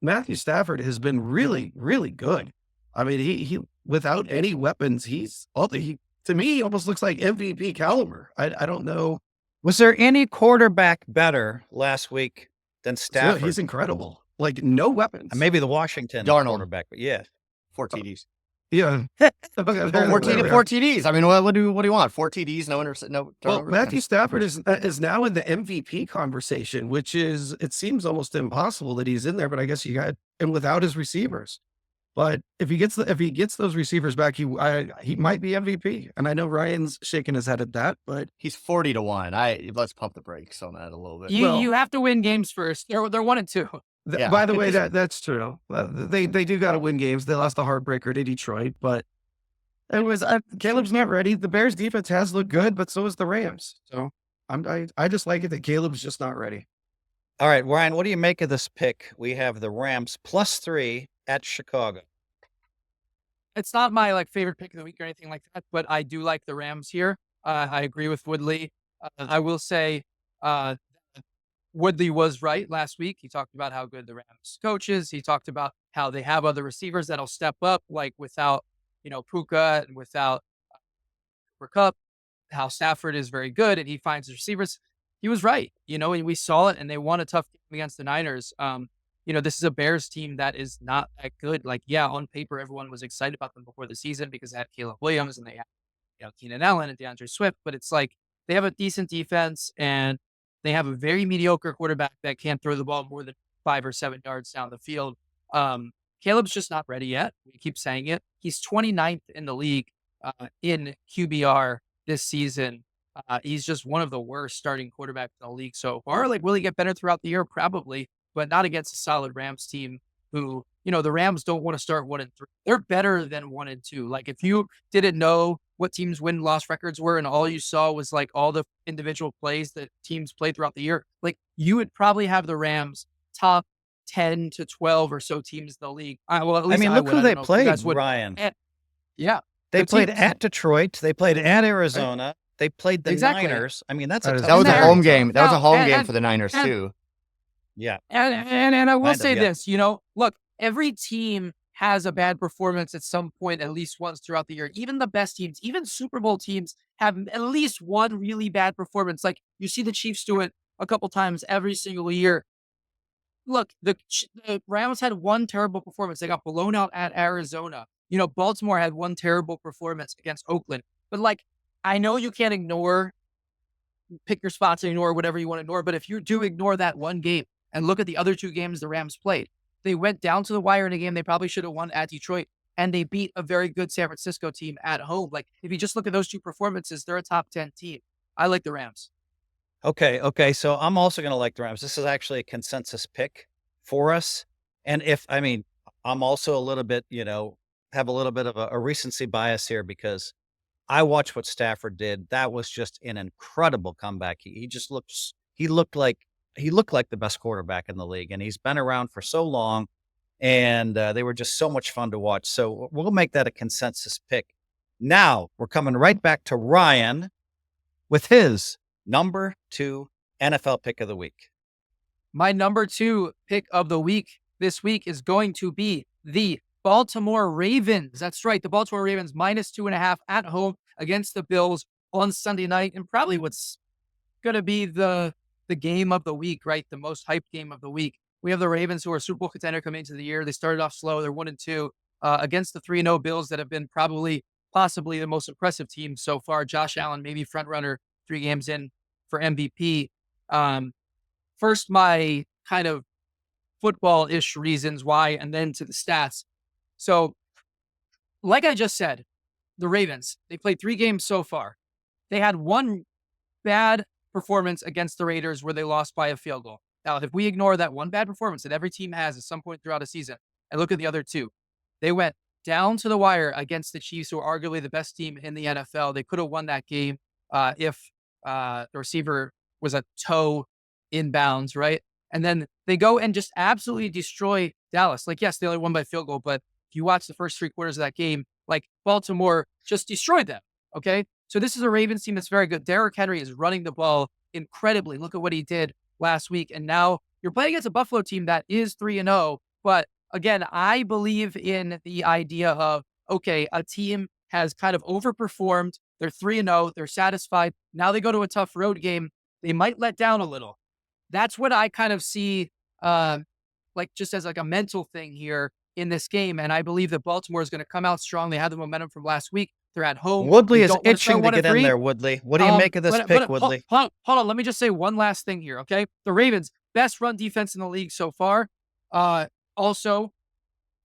Matthew Stafford has been really, really good. I mean, he without any weapons, to me, he almost looks like MVP caliber. I don't know. Was there any quarterback better last week than Stafford? He's incredible. Like no weapons. Maybe the Washington Darnold. quarterback, but yeah. 4 TDs. Yeah. 4 TDs. I mean, what do you want? 4 TDs, no turnovers. Well, Matthew Stafford is now in the MVP conversation, which it seems almost impossible that he's in there, but I guess and without his receivers. But if he gets those receivers back, he might be MVP. And I know Ryan's shaking his head at that, but he's 40-1. Let's pump the brakes on that a little bit. You have to win games first. They're 1-2. Yeah. By the way, that's true. They do got to win games. They lost a heartbreaker to Detroit, but Caleb's not ready. The Bears defense has looked good, but so is the Rams. So I just like it that Caleb's just not ready. All right, Ryan, what do you make of this pick? We have the Rams +3 at Chicago. It's not my favorite pick of the week or anything like that, but I do like the Rams here. I agree with Woodley. I will say Woodley was right last week. He talked about how good the Rams coach is. He talked about how they have other receivers that'll step up, like without, Puka and without Cooper Kupp, how Stafford is very good and he finds the receivers. He was right, and we saw it, and they won a tough game against the Niners. This is a Bears team that is not that good. On paper, everyone was excited about them before the season because they had Caleb Williams and they had, Keenan Allen and DeAndre Swift, but it's like they have a decent defense and they have a very mediocre quarterback that can't throw the ball more than 5 or 7 yards down the field. Caleb's just not ready yet. We keep saying it. He's 29th in the league in QBR this season. He's just one of the worst starting quarterbacks in the league so far. Will he get better throughout the year? Probably, but not against a solid Rams team who, the Rams don't want to start 1-3. They're better than 1-2. If you didn't know what teams' win-loss records were and all you saw was all the individual plays that teams play throughout the year, you would probably have the Rams top 10 to 12 or so teams in the league. Well, at least look who they played, Ryan. Yeah. They played at Detroit. They played at Arizona. They played the Niners. I mean, that's a tough that was a home game. That was a home game and- for the Niners too. Yeah. And I will say yeah. this, look, every team has a bad performance at some point, at least once throughout the year. Even the best teams, even Super Bowl teams have at least one really bad performance. You see the Chiefs do it a couple times every single year. Look, the Rams had one terrible performance. They got blown out at Arizona. Baltimore had one terrible performance against Oakland, but like, I know you can't pick your spots and ignore whatever you want to ignore, but if you do ignore that one game and look at the other two games the Rams played, they went down to the wire in a game they probably should have won at Detroit, and they beat a very good San Francisco team at home. Like, if you just look at those two performances, they're a top 10 team. I like the Rams. Okay. So I'm also going to like the Rams. This is actually a consensus pick for us. And I'm also a little bit, have a little bit of a recency bias here because I watched what Stafford did. That was just an incredible comeback. He looked like the best quarterback in the league, and he's been around for so long, and they were just so much fun to watch. So we'll make that a consensus pick. Now we're coming right back to Ryan with his number 2 NFL pick of the week. My number 2 pick of the week this week is going to be the Baltimore Ravens. That's right. The Baltimore Ravens -2.5 at home against the Bills on Sunday night, and probably what's going to be the game of the week, right? The most hyped game of the week. We have the Ravens, who are Super Bowl contender coming into the year. They started off slow. They're 1-2 against the 3-0 Bills that have been possibly the most impressive team so far. Josh Allen, maybe front runner 3 games in for MVP. First, my kind of football-ish reasons why, and then to the stats. So, like I just said, the Ravens, they played 3 games so far. They had one bad performance against the Raiders where they lost by a field goal. Now, if we ignore that one bad performance that every team has at some point throughout a season, and look at the other 2, they went down to the wire against the Chiefs, who are arguably the best team in the NFL. They could have won that game if the receiver was a toe inbounds, right? And then they go and just absolutely destroy Dallas. Like, yes, they only won by field goal, but if you watch the first 3 quarters of that game, like, Baltimore just destroyed them. Okay. So this is a Ravens team that's very good. Derrick Henry is running the ball incredibly. Look at what he did last week. And now you're playing against a Buffalo team that is 3-0. But again, I believe in the idea of, okay, a team has kind of overperformed. They're 3-0. They're satisfied. Now they go to a tough road game. They might let down a little. That's what I kind of see, like, just as like a mental thing here in this game. And I believe that Baltimore is going to come out strong. They had the momentum from last week. They're at home. Woodley is itching to get in there, Woodley. What do you make of this pick, Woodley? Hold on. Let me just say one last thing here, okay? The Ravens, best run defense in the league so far. Also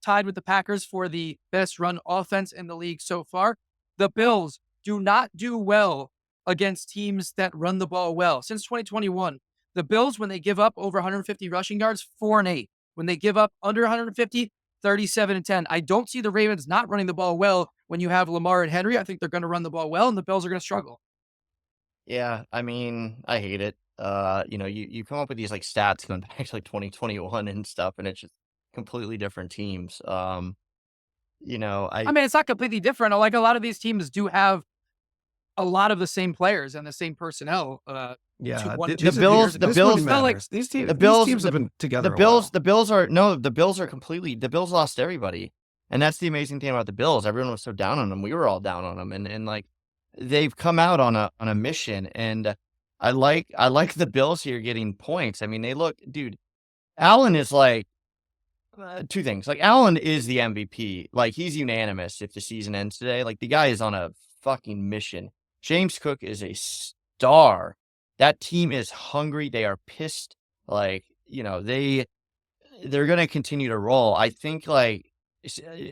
tied with the Packers for the best run offense in the league so far. The Bills do not do well against teams that run the ball well. Since 2021, the Bills, when they give up over 150 rushing yards, 4-8. When they give up under 150, 37-10. I don't see the Ravens not running the ball well when you have Lamar and Henry. I think they're going to run the ball well, and the Bills are going to struggle. Yeah, I mean, I hate it. You come up with these like stats going back to like 2021 and stuff, and it's just completely different teams. I mean, it's not completely different. Like, a lot of these teams do have a lot of the same players and the same personnel. The Bills have been together. The Bills lost everybody. And that's the amazing thing about the Bills. Everyone was so down on them. We were all down on them. And like, they've come out on a mission. And I like the Bills here getting points. I mean, dude, Allen is like, 2 things. Like, Allen is the MVP. Like, he's unanimous if the season ends today. Like, the guy is on a fucking mission. James Cook is a star. That team is hungry. They are pissed. Like, they're going to continue to roll. I think, like,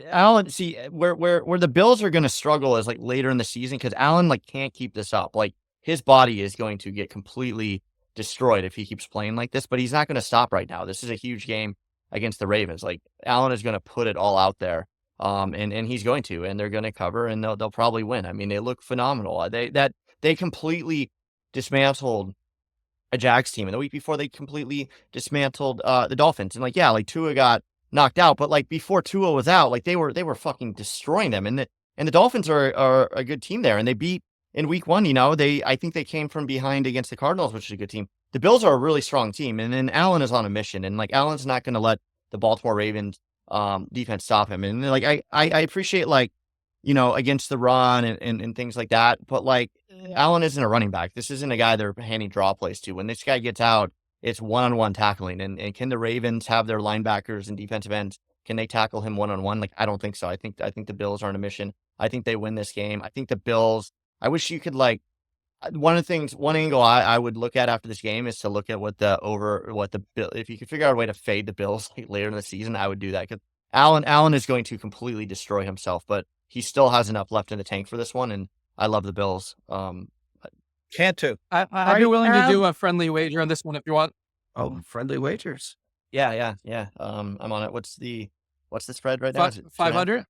Allen, see, where the Bills are going to struggle is like later in the season, because Allen like can't keep this up. Like, his body is going to get completely destroyed if he keeps playing like this, but he's not going to stop right now. This is a huge game against the Ravens. Like, Allen is going to put it all out there. And he's going to, and they're going to cover, and they'll probably win. I mean, they look phenomenal. They completely dismantled a Jags team, and the week before they completely dismantled the Dolphins. And like Tua got knocked out, but like before Tua was out, like they were fucking destroying them. And the Dolphins are a good team there, and they beat in week 1. I think they came from behind against the Cardinals, which is a good team. The Bills are a really strong team, and then Allen is on a mission, and like Allen's not going to let the Baltimore Ravens defense stop him. And like I appreciate, like, against the run and things like that, but like, Allen isn't a running back. This isn't a guy they're handing draw plays to. When this guy gets out, it's one-on-one tackling. And can the Ravens have their linebackers and defensive ends Can they tackle him one-on-one? Like, I don't think so. I think the Bills are on a mission. I think they win this game. I think the Bills, I wish you could like, one angle I would look at after this game is to look at if you could figure out a way to fade the Bills like, later in the season, I would do that because Allen is going to completely destroy himself, but he still has enough left in the tank for this one, and I love the Bills. Cantu. I'd be willing to do a friendly wager on this one if you want. Oh, friendly wagers. Yeah. I'm on it. What's the spread right now? Is it 500?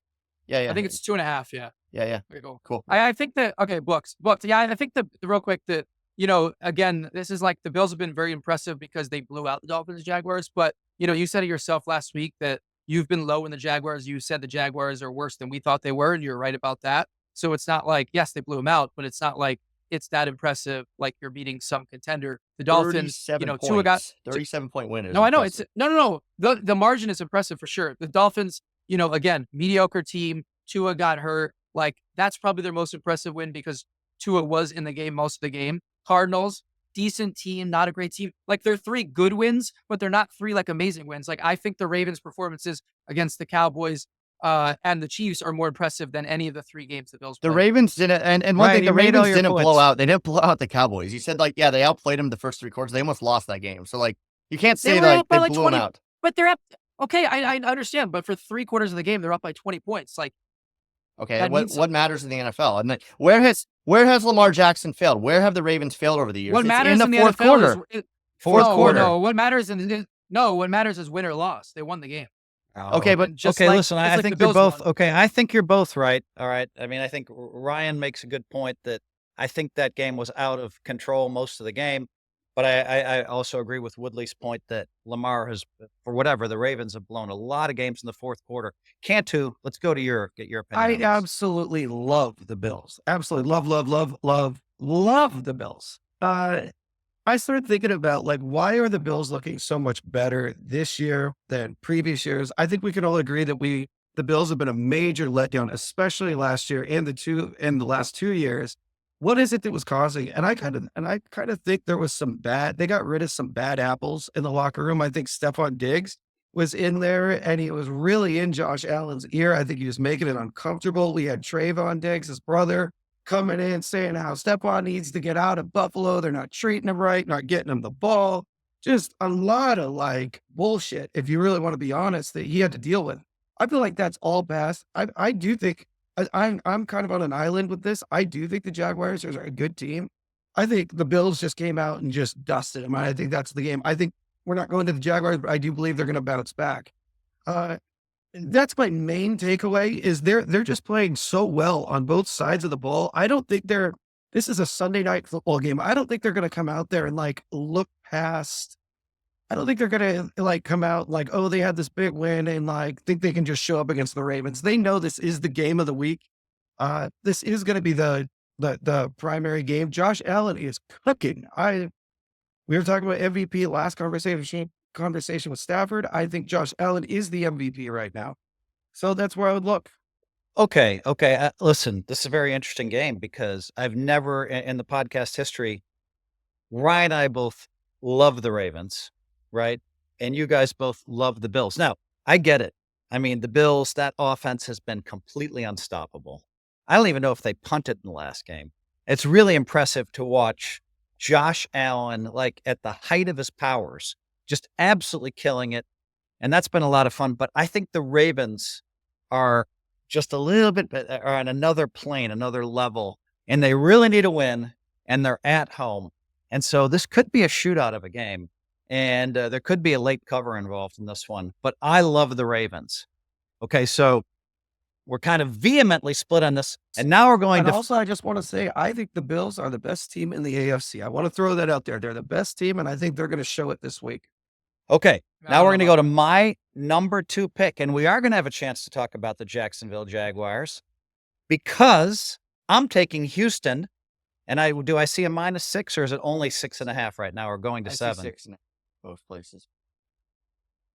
Yeah. I think it's 2.5. Yeah. Yeah. Very cool. Cool. I think that, okay, books. Yeah, I think the real quick that, again, this is like the Bills have been very impressive because they blew out the Dolphins Jaguars. But, you said it yourself last week that you've been low in the Jaguars. You said the Jaguars are worse than we thought they were. And you're right about that. So it's not like, yes, they blew them out, but it's not like it's that impressive. Like you're beating some contender. The Dolphins, Tua got 37-point win. No, I know it's no. The margin is impressive for sure. The Dolphins, again, mediocre team. Tua got hurt. Like that's probably their most impressive win because Tua was in the game most of the game. Cardinals, decent team, not a great team. Like they're 3 good wins, but they're not 3 like amazing wins. Like I think the Ravens' performances against the Cowboys and the Chiefs are more impressive than any of the 3 games the Bills played. The Ravens didn't, and one thing, the Ravens didn't blow out. They didn't blow out the Cowboys. You said like, yeah, they outplayed them the first 3 quarters. They almost lost that game. So like, you can't say like they blew them out. But they're up. Okay, I understand. But for 3 quarters of the game, they're up by 20 points. Like, okay, what matters in the NFL? And then where has Lamar Jackson failed? Where have the Ravens failed over the years? What matters in the fourth quarter. Fourth quarter. No, what matters is win or loss. They won the game. Okay, but listen, I think you're both okay. I think you're both right. All right. I mean, I think Ryan makes a good point that I think that game was out of control most of the game. But I also agree with Woodley's point that Lamar has, for whatever, the Ravens have blown a lot of games in the fourth quarter. Cantu, let's go to get your opinion. I absolutely love the Bills. Absolutely love the Bills. I started thinking about like, why are the Bills looking so much better this year than previous years? I think we can all agree that the Bills have been a major letdown, especially last year and the last 2 years. What is it that was causing? And I kind of think there was they got rid of some bad apples in the locker room. I think Stephon Diggs was in there and he was really in Josh Allen's ear. I think he was making it uncomfortable. We had Trayvon Diggs, his brother, coming in saying how Stephon needs to get out of Buffalo. They're not treating him right, not getting him the ball. Just a lot of like bullshit, if you really want to be honest, that he had to deal with. I feel like that's all past. I do think I'm kind of on an island with this. I do think the Jaguars are a good team. I think the Bills just came out and just dusted them. I think that's the game. I think we're not going to the Jaguars, but I do believe they're going to bounce back. That's my main takeaway is they're just playing so well on both sides of the ball. I don't think this is a Sunday night football game. I don't think they're going to come out there and like look past. I don't think they're going to like come out like, oh, they had this big win and like think they can just show up against the Ravens. They know this is the game of the week. This is going to be the primary game. Josh Allen is cooking. We were talking about MVP last conversation with Stafford. I think Josh Allen is the MVP right now. So that's where I would look. Okay. Listen, this is a very interesting game because I've never in the podcast history, Ryan and I both love the Ravens, right? And you guys both love the Bills. Now, I get it. I mean, the Bills, that offense has been completely unstoppable. I don't even know if they punted in the last game. It's really impressive to watch Josh Allen, like at the height of his powers, just absolutely killing it. And that's been a lot of fun. But I think the Ravens are just a little bit are on another plane, another level, and they really need a win, and they're at home. And so this could be a shootout of a game, and there could be a late cover involved in this one. But I love the Ravens. Okay, so we're kind of vehemently split on this, and now we're going to. Also, I just want to say, I think the Bills are the best team in the AFC. I want to throw that out there. They're the best team, and I think they're going to show it this week. Okay, now we're going to go to my number 2 pick, and we are going to have a chance to talk about the Jacksonville Jaguars because I'm taking Houston, and I see a -6, or is it only 6.5 right now? We're going to 7. 6 in both places.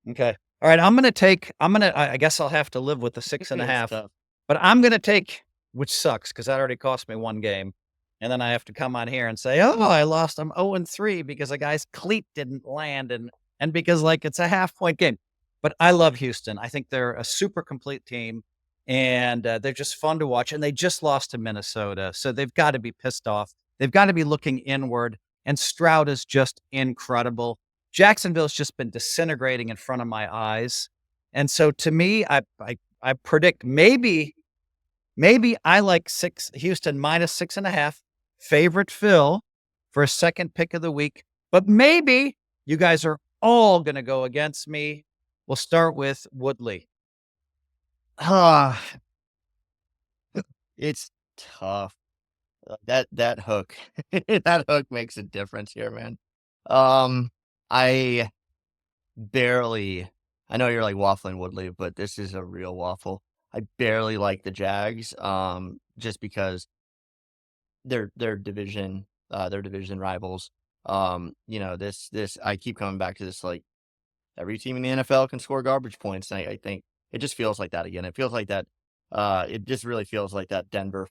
Okay. All right. I guess I'll have to live with the 6.5, but I'm going to take, which sucks because that already cost me 1 game. And then I have to come on here and say, oh, I lost. I'm 0-3 because a guy's cleat didn't land. And because like it's a half-point game. But I love Houston. I think they're a super complete team, and they're just fun to watch. And they just lost to Minnesota, so they've got to be pissed off. They've got to be looking inward. And Stroud is just incredible. Jacksonville's just been disintegrating in front of my eyes. And so to me, I predict maybe I like Houston minus 6.5, favorite Phil for a second pick of the week. But maybe you guys are all going to go against me. We'll start with Woodley. It's tough. That hook, that hook makes a difference here, man. I know you're like waffling, Woodley, but this is a real waffle. I barely like the Jags, just because they're division rivals. This I keep coming back to this, like, every team in the NFL can score garbage points. And I think it just feels like that again. It feels like that. It just really feels like that Denver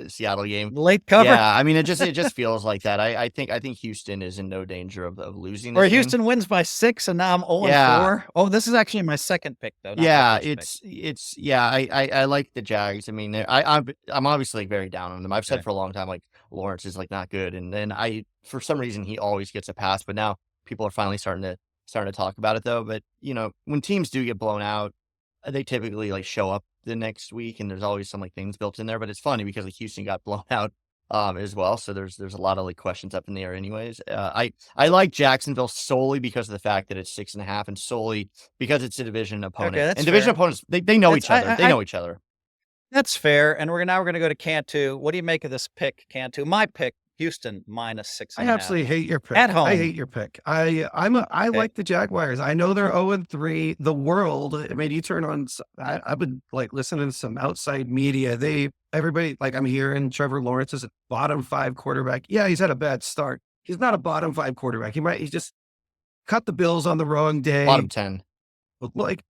Seattle game. Late cover. Yeah, I mean, it just feels like that. I think Houston is in no danger of losing this Or game. Houston wins by 6, and now I'm 0-4. Yeah. Oh, this is actually my second pick, though. Not my Yeah, first pick. it's yeah. I like the Jags. I mean, I'm obviously like very down on them. I've said Okay. for a long time, like, Lawrence is like not good, and then for some reason he always gets a pass, but now people are finally starting to talk about it though. But when teams do get blown out, they typically like show up the next week, and there's always some like things built in there. But it's funny because like Houston got blown out as well, so there's a lot of like questions up in the air anyways. I like Jacksonville solely because of the fact that it's 6.5, and solely because it's a division opponent. Okay, that's and division fair. opponents, they know each other. They I- know each other. That's fair. And we're going to go to Cantu. What do you make of this pick, Cantu? My pick, Houston minus 6.5. I absolutely hate your pick. At home. I hate your pick. I like the Jaguars. I know they're 0-3. The world, I mean, you turn on, I've been like listening to some outside media. Everybody, like, I'm hearing Trevor Lawrence is a bottom 5 quarterback. Yeah, he's had a bad start. He's not a bottom 5 quarterback. He just cut the Bills on the wrong day. Bottom 10. Like,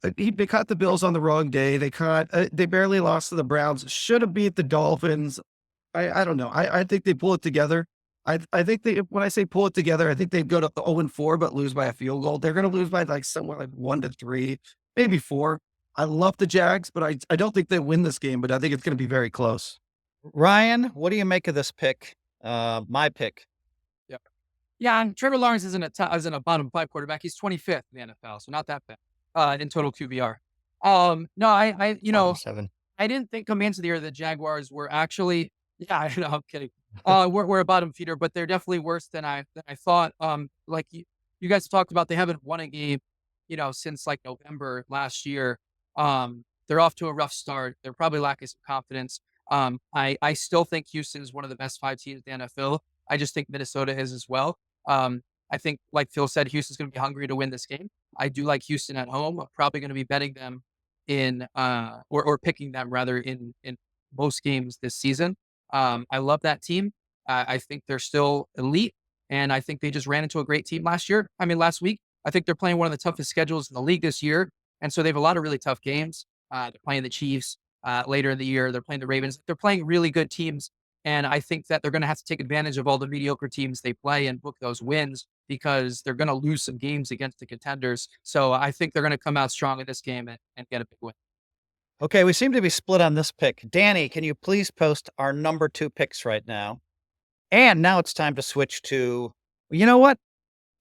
they caught the Bills on the wrong day. They barely lost to the Browns. Should have beat the Dolphins. I don't know. I think they pull it together. I think when I say pull it together, I think they'd go to 0-4, but lose by a field goal. They're going to lose by like somewhere like 1-3, maybe 4. I love the Jags, but I don't think they win this game, but I think it's going to be very close. Ryan, what do you make of this pick? My pick. Yeah, and Trevor Lawrence isn't a bottom 5 quarterback. He's 25th in the NFL, so not that bad in total QBR. No, Bottom 7. I didn't think coming into the year the Jaguars were actually. Yeah, I know, I'm kidding. We're a bottom feeder, but they're definitely worse than I thought. Like you guys talked about, they haven't won a game, since like November last year. They're off to a rough start. They're probably lacking some confidence. I still think Houston is one of the best 5 teams in the NFL. I just think Minnesota is as well. I think, like Phil said, Houston's going to be hungry to win this game. I do like Houston at home. I'm probably going to be betting them in, or picking them rather in most games this season. I love that team. I think they're still elite, and I think they just ran into a great team last week. I think they're playing one of the toughest schedules in the league this year, and so they have a lot of really tough games. They're playing the Chiefs later in the year. They're playing the Ravens. They're playing really good teams, and I think that they're going to have to take advantage of all the mediocre teams they play and book those wins because they're going to lose some games against the contenders. So I think they're going to come out strong in this game and get a big win. Okay, we seem to be split on this pick. Danny, can you please post our number 2 picks right now? And now it's time to switch to, you know what?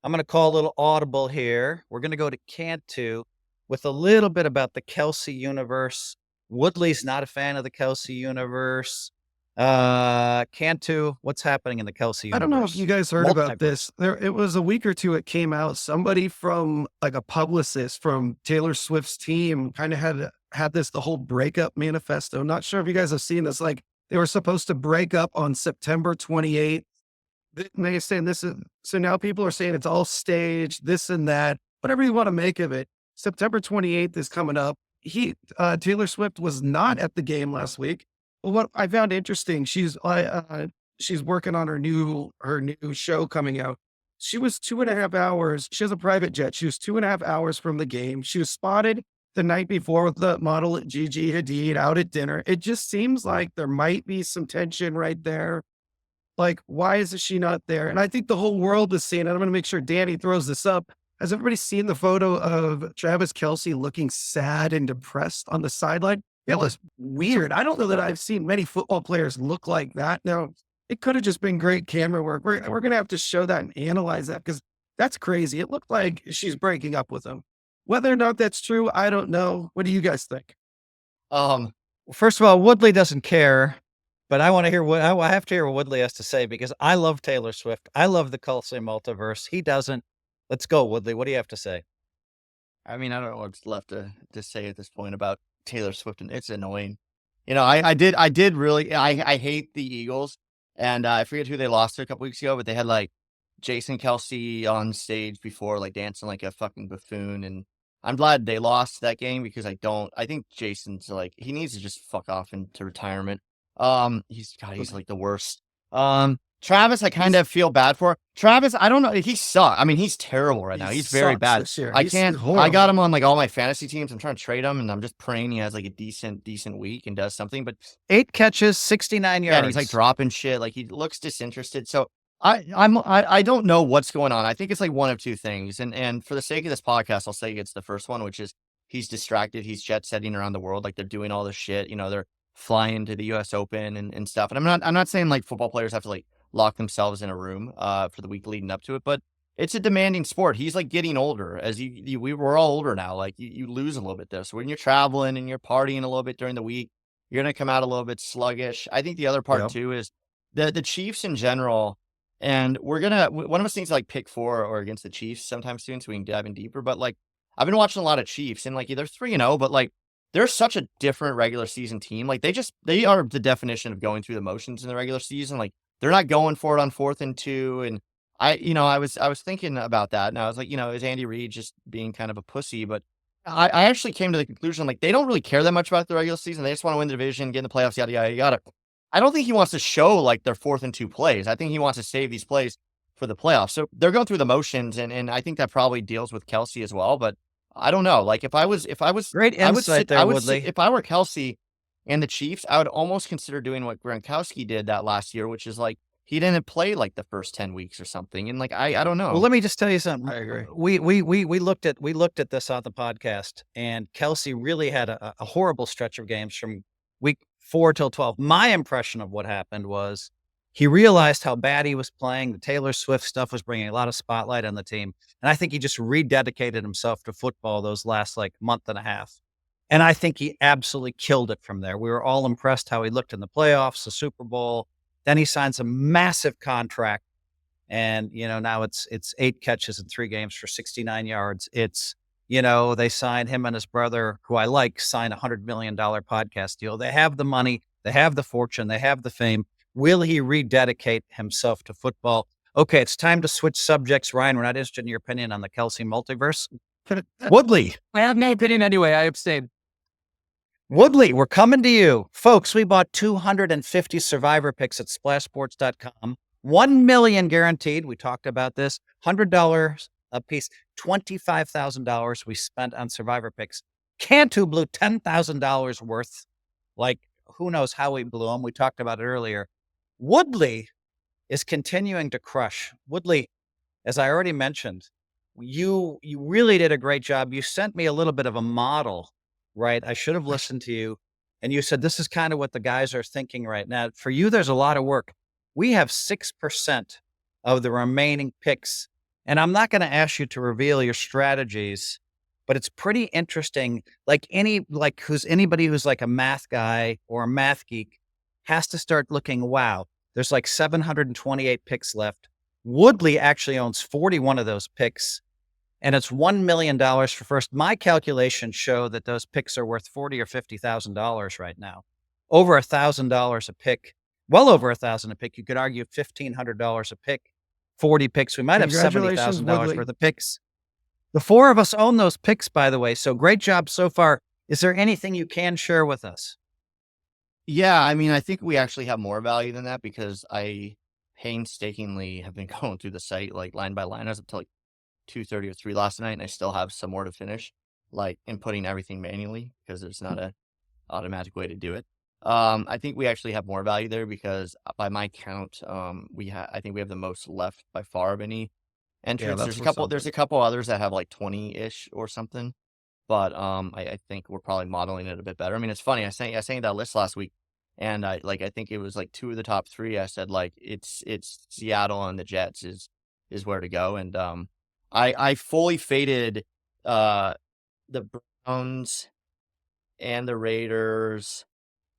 I'm going to call a little audible here. We're going to go to Cantu with a little bit about the Kelce universe. Woodley's not a fan of the Kelce universe. Cantu, what's happening in the Kelce universe? I don't know if you guys heard about this. It was a week or two it came out. Somebody from like a publicist from Taylor Swift's team kind of had the whole breakup manifesto. Not sure if you guys have seen this. Like, they were supposed to break up on September 28th. They're saying this is, so now people are saying it's all staged, this and that, whatever you want to make of it. September 28th is coming up. Taylor Swift was not at the game last week. But what I found interesting, she's working on her new show coming out. She was 2.5 hours. She has a private jet. She was 2.5 hours from the game. She was spotted the night before with the model Gigi Hadid out at dinner. It just seems like there might be some tension right there. Like, why is she not there? And I think the whole world is seeing it. I'm going to make sure Danny throws this up. Has everybody seen the photo of Travis Kelce looking sad and depressed on the sideline? It was weird. I don't know that I've seen many football players look like that. Now, it could have just been great camera work. We're going to have to show that and analyze that because that's crazy. It looked like she's breaking up with him. Whether or not that's true, I don't know. What do you guys think? Um, First of all, Woodley doesn't care, but I want to hear what I have to hear what Woodley has to say because I love Taylor Swift. I love the Kelce multiverse. He doesn't. Let's go, Woodley. What do you have to say? I mean, I don't know what's left to say at this point about Taylor Swift, and it's annoying. You know, I did really, I hate the Eagles, and I forget who they lost to a couple weeks ago, but they had like Jason Kelce on stage before, like dancing like a fucking buffoon, and I'm glad they lost that game because I think Jason's like, he needs to just fuck off into retirement. He's like the worst. Travis, I kind of feel bad for. Travis, I don't know. He sucks. I mean, he's terrible right now. He He's very sucks bad. this year. I He's can't. I horrible. got him on like all my fantasy teams. I'm trying to trade him, and I'm just praying he has like a decent week and does something. But 8 catches, 69 yards. yeah, and he's like dropping shit. Like he looks disinterested. So I don't know what's going on. I think it's like one of two things. And for the sake of this podcast, I'll say it's the first one, which is he's distracted. He's jet setting around the world. Like they're doing all this shit. You know, they're flying to the US Open and stuff. And I'm not saying like football players have to like lock themselves in a room for the week leading up to it, but it's a demanding sport. He's like getting older as we're all older now. Like you lose a little bit there. So when you're traveling and you're partying a little bit during the week, you're going to come out a little bit sluggish. I think the other part Yep. too is the Chiefs in general. And one of us needs to like pick 4 or against the Chiefs sometime soon so we can dive in deeper. But like, I've been watching a lot of Chiefs and like they're 3-0, but like they're such a different regular season team. Like they are the definition of going through the motions in the regular season. Like they're not going for it on 4th and 2. And I was thinking about that and I was like, is Andy Reid just being kind of a pussy? But I actually came to the conclusion, like they don't really care that much about the regular season. They just want to win the division, get in the playoffs, yada, yada, yada. I don't think he wants to show like their 4th and 2 plays. I think he wants to save these plays for the playoffs. So they're going through the motions, and I think that probably deals with Kelce as well. But I don't know. Like if I was Great I would insight sit, there, I would Woodley. sit, if I were Kelce and the Chiefs, I would almost consider doing what Gronkowski did that last year, which is like he didn't play like the first 10 weeks or something. And like I don't know. Well, let me just tell you something. I agree. We looked at this on the podcast, and Kelce really had a horrible stretch of games from week 4 till 12. My impression of what happened was he realized how bad he was playing. The Taylor Swift stuff was bringing a lot of spotlight on the team, and I think he just rededicated himself to football those last like month and a half. And I think he absolutely killed it from there. We were all impressed how he looked in the playoffs, the Super Bowl. Then he signs a massive contract. And, now it's 8 catches in 3 games for 69 yards. It's, they signed him and his brother, who I like, sign $100 million podcast deal. They have the money, they have the fortune, they have the fame. Will he rededicate himself to football? Okay, it's time to switch subjects. Ryan, we're not interested in your opinion on the Kelce multiverse. Woodley, I have my opinion anyway. I abstain. Woodley, we're coming to you. Folks, we bought 250 survivor picks at splashsports.com. 1 million guaranteed. We talked about this. $100 a piece. $25,000 we spent on survivor picks. Cantu blew $10,000 worth. Like, who knows how we blew them. We talked about it earlier. Woodley is continuing to crush. Woodley, as I already mentioned, you really did a great job. You sent me a little bit of a model, right? I should have listened to you. And you said, this is kind of what the guys are thinking right now. For you, there's a lot of work. We have 6% of the remaining picks. And I'm not going to ask you to reveal your strategies, but it's pretty interesting. Anybody who's like a math guy or a math geek has to start looking, wow, there's like 728 picks left. Woodley actually owns 41 of those picks, and it's $1 million for first. My calculations show that those picks are worth $40,000 or $50,000 right now. Over $1,000 a pick. Well over $1,000 a pick. You could argue $1,500 a pick. 40 picks. We might have Congratulations, $70,000 Woodley. worth of picks. The 4 of us own those picks, by the way. So great job so far. Is there anything you can share with us? Yeah, I mean, I think we actually have more value than that because I painstakingly have been going through the site like line by line. I was up to like 2:30 or 3 last night, and I still have some more to finish, like inputting everything manually because there's not a automatic way to do it. I think we actually have more value there because by my count, I think we have the most left by far of any entrance. that's There's a couple others that have like 20-ish or something. But I think we're probably modeling it a bit better. I mean, it's funny. I sang that list last week, and I think it was like 2 of the top 3. I said like it's Seattle and the Jets is where to go, and I fully faded the Browns and the Raiders,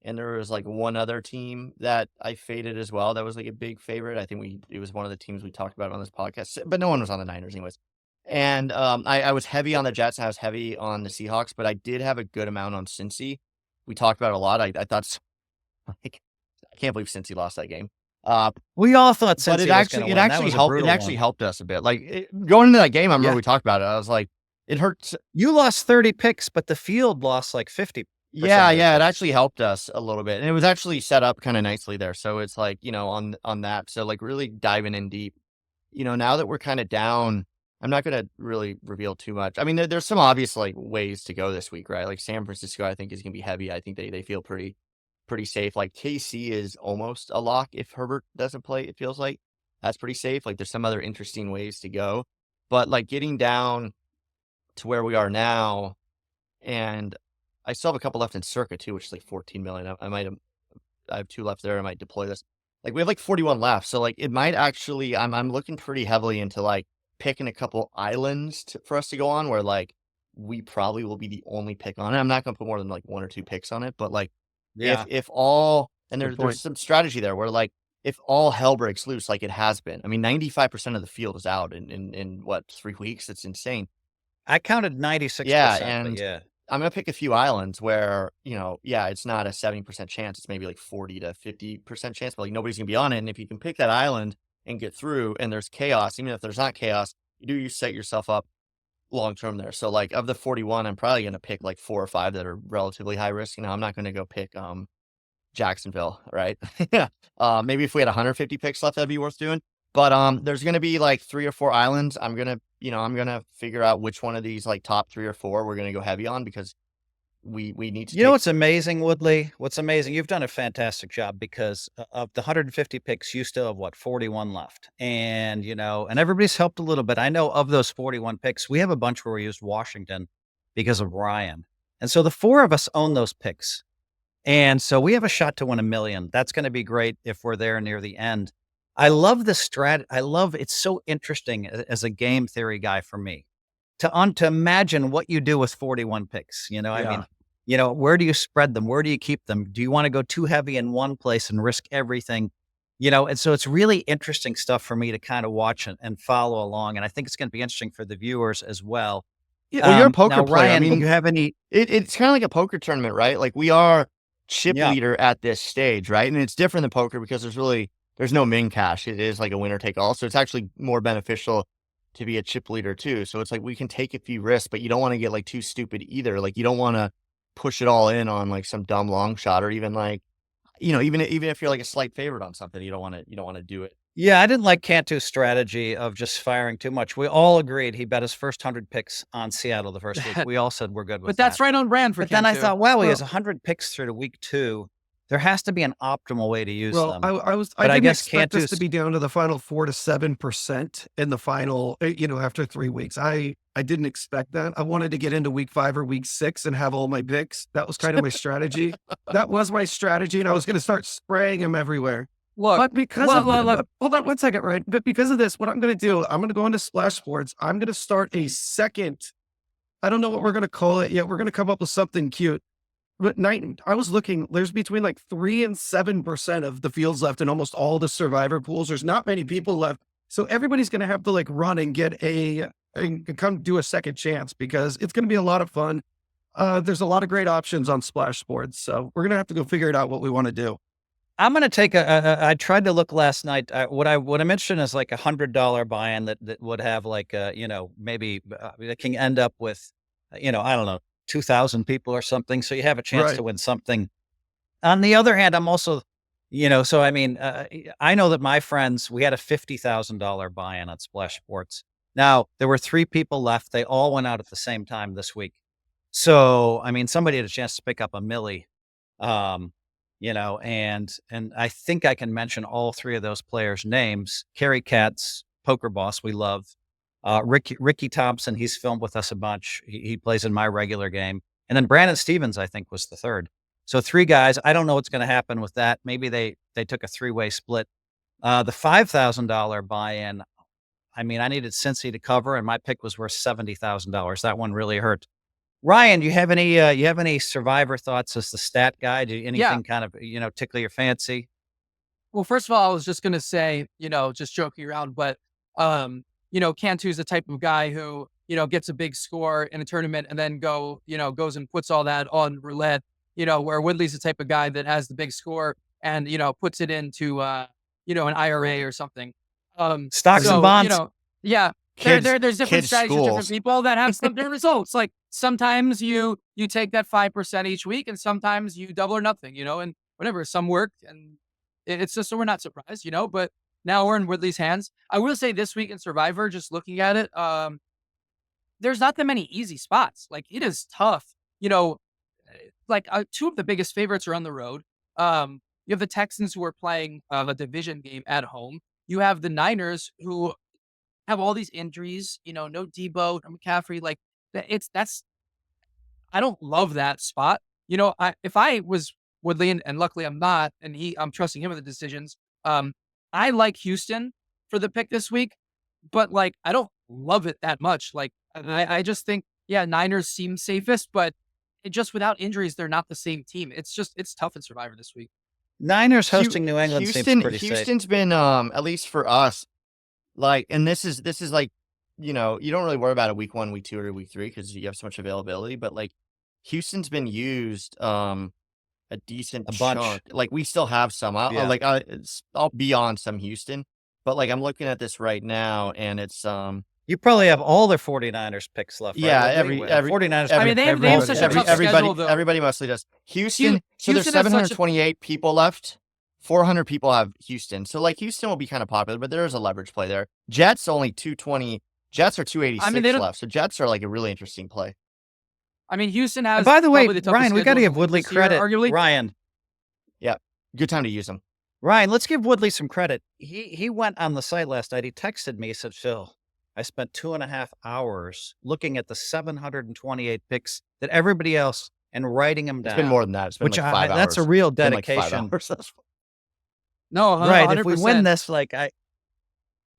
and there was like one other team that I faded as well. That was like a big favorite. I think it was one of the teams we talked about on this podcast, but no one was on the Niners anyways. And I was heavy on the Jets. I was heavy on the Seahawks, but I did have a good amount on Cincy. We talked about it a lot. I thought, like, I can't believe Cincy lost that game. We all thought Cincy but was going to win. That was a helped. It brutal actually one. helped us a bit. Like going into that game, I remember Yeah. we talked about it. I was like, it hurts. You lost 30 picks, but the field lost like 50. Yeah, it actually helped us a little bit, and it was actually set up kind of nicely there. So it's like, on that. So like really diving in deep. Now that we're kind of down, I'm not going to really reveal too much. I mean, there's some obvious like ways to go this week, right? Like San Francisco, I think is going to be heavy. I think they feel pretty safe. Like KC is almost a lock if Herbert doesn't play. It feels like that's pretty safe. Like there's some other interesting ways to go, but like getting down to where we are now, and I still have a couple left in Circa too, which is like 14 million. I have 2 left there. I might deploy this. Like we have like 41 left. So like it might actually, I'm looking pretty heavily into like picking a couple islands for us to go on where like we probably will be the only pick on it. I'm not going to put more than like 1 or 2 picks on it, but like if all, and there's some strategy there where like if all hell breaks loose, like it has been, I mean, 95% of the field is out in what, 3 weeks? It's insane. I counted 96%. Yeah, and yeah. I'm going to pick a few islands where, it's not a 70% chance. It's maybe like 40 to 50% chance, but like nobody's going to be on it. And if you can pick that island and get through and there's chaos, even if there's not chaos, you set yourself up long-term there. So like of the 41, I'm probably going to pick like 4 or 5 that are relatively high risk. I'm not going to go pick Jacksonville, right? Maybe if we had 150 picks left, that'd be worth doing. But there's going to be like 3 or 4 islands. I'm going to figure out which one of these like top 3 or 4 we're going to go heavy on because we need to. You know what's amazing, Woodley? What's amazing? You've done a fantastic job because of the 150 picks, you still have 41 left, and and everybody's helped a little bit. I know of those 41 picks, we have a bunch where we used Washington because of Ryan, and so the 4 of us own those picks, and so we have a shot to win $1 million. That's going to be great if we're there near the end. I love the it's so interesting as a game theory guy for me to imagine what you do with 41 picks. I mean, where do you spread them? Where do you keep them? Do you want to go too heavy in one place and risk everything? And so it's really interesting stuff for me to kind of watch and follow along. And I think it's going to be interesting for the viewers as well. Yeah, well, you're a poker player. Ryan, I mean, do you have any? It's kind of like a poker tournament, right? Like we are chip leader at this stage, right? And it's different than poker because there's no min cash. It is like a winner take all. So it's actually more beneficial to be a chip leader too. So it's like we can take a few risks, but you don't want to get like too stupid either. Like you don't want to push it all in on like some dumb long shot or even like, even if you're like a slight favorite on something, you don't want to do it. Yeah, I didn't like Cantu's strategy of just firing too much. We all agreed he bet his first 100 picks on Seattle the first week. We all said we're good with that. But that's right on brand for But then I Cantu. thought, wow, he has 100 picks through to week 2. There has to be an optimal way to use them. I didn't expect this to be down to the final 4 to 7% in the final, after 3 weeks. I didn't expect that. I wanted to get into week 5 or week 6 and have all my picks. That was kind of my strategy. That was my strategy, and I was going to start spraying them everywhere. Look, But because hold on 1 second, right? But because of this, what I'm going to do, I'm going to go into Splash Sports. I'm going to start a second. I don't know what we're going to call it yet. We're going to come up with something cute. But I was looking, there's between like 3 and 7% of the fields left in almost all the survivor pools. There's not many people left. So everybody's going to have to like run and and come do a second chance because it's going to be a lot of fun. There's a lot of great options on Splash Sports. So we're going to have to go figure it out what we want to do. I'm going to take I tried to look last night. What I'm interested in is like $100 buy-in that would have like, maybe it can end up with, I don't know, 2,000 people or something. So you have a chance to win something. On the other hand, I'm also, so I mean, I know that my friends, we had a $50,000 buy-in on Splash Sports. Now there were 3 people left. They all went out at the same time this week. So, I mean, somebody had a chance to pick up $1 million. And I think I can mention all 3 of those players' names. Kerry Katz, poker boss, we love. Ricky Thompson, he's filmed with us a bunch. He plays in my regular game. And then Brandon Stevens, I think, was the third. So 3 guys. I don't know what's going to happen with that. Maybe they took a 3-way split. The $5,000 buy-in, I mean, I needed Cincy to cover, and my pick was worth $70,000. That one really hurt. Ryan, you have any survivor thoughts as the stat guy? Do anything kind of, tickle your fancy? Well, first of all, I was just going to say, just joking around, but, Cantu is the type of guy who, gets a big score in a tournament and then goes and puts all that on roulette, where Woodley's the type of guy that has the big score and, puts it into, an IRA or something. Stocks and bonds. Yeah. Kids, There's different kids' strategies, schools. different people that have some different results. Like sometimes you take that 5% each week and sometimes you double or nothing, and whatever, some work and it's just, so we're not surprised, but now we're in Woodley's hands. I will say this week in Survivor, just looking at it, there's not that many easy spots. Like it is tough, like 2 of the biggest favorites are on the road. You have the Texans who are playing a division game at home. You have the Niners who have all these injuries, no Debo, no McCaffrey. Like I don't love that spot. If I was Woodley and luckily I'm not, and I'm trusting him with the decisions. I like Houston for the pick this week, but like, I don't love it that much. Like I just think, Niners seem safest, but just without injuries, they're not the same team. It's tough in Survivor this week. Niners hosting New England seems pretty safe. Houston's been, at least for us, like, and this is like, you don't really worry about it week 1, week 2, or week 3 because you have so much availability. But like, Houston's been used a decent bunch. chunk. Like we still have some. I'll be on some Houston, but like I'm looking at this right now, and it's You probably have all their 49ers picks left. Yeah, right? every 49ers. I mean, they have such a tough schedule, though. Everybody mostly does. Houston. So there's Houston has 728 people left. 400 people have Houston. So like Houston will be kind of popular, but there is a leverage play there. Jets only 220. Jets are 286 left. So Jets are like a really interesting play. I mean, Houston has. And by the way, probably the Ryan, we got to schedule give Woodley this year, credit. arguably. Ryan, Good time to use them. Ryan, let's give Woodley some credit. He went on the site last night. He texted me. He said, "Phil, I spent 2.5 hours looking at the 728 picks that everybody else and writing them down." It's been more than that. It's been Which like 5 hours. that's a real It's been like 5 dedication. hours. No, Right. 100%. If we win this,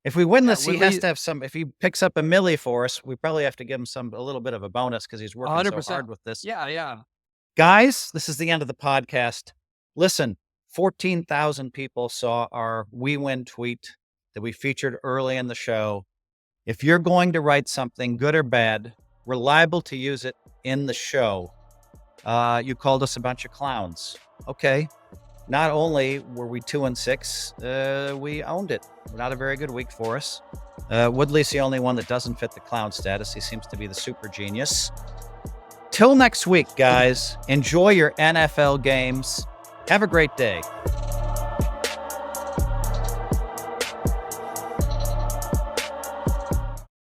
if we win this, he has Woodley- to have some. If he picks up a milli for us, we probably have to give him a little bit of a bonus because he's working so 100%. hard with this. Yeah. Guys, this is the end of the podcast. Listen, 14,000 people saw our WeWin tweet that we featured early in the show. If you're going to write something good or bad, we're liable to use it in the show. You called us a bunch of clowns. Okay. Not only were we 2-6, we owned it. Not a very good week for us. Woodley's the only one that doesn't fit the clown status. He seems to be the super genius. Till next week, guys, enjoy your NFL games. Have a great day.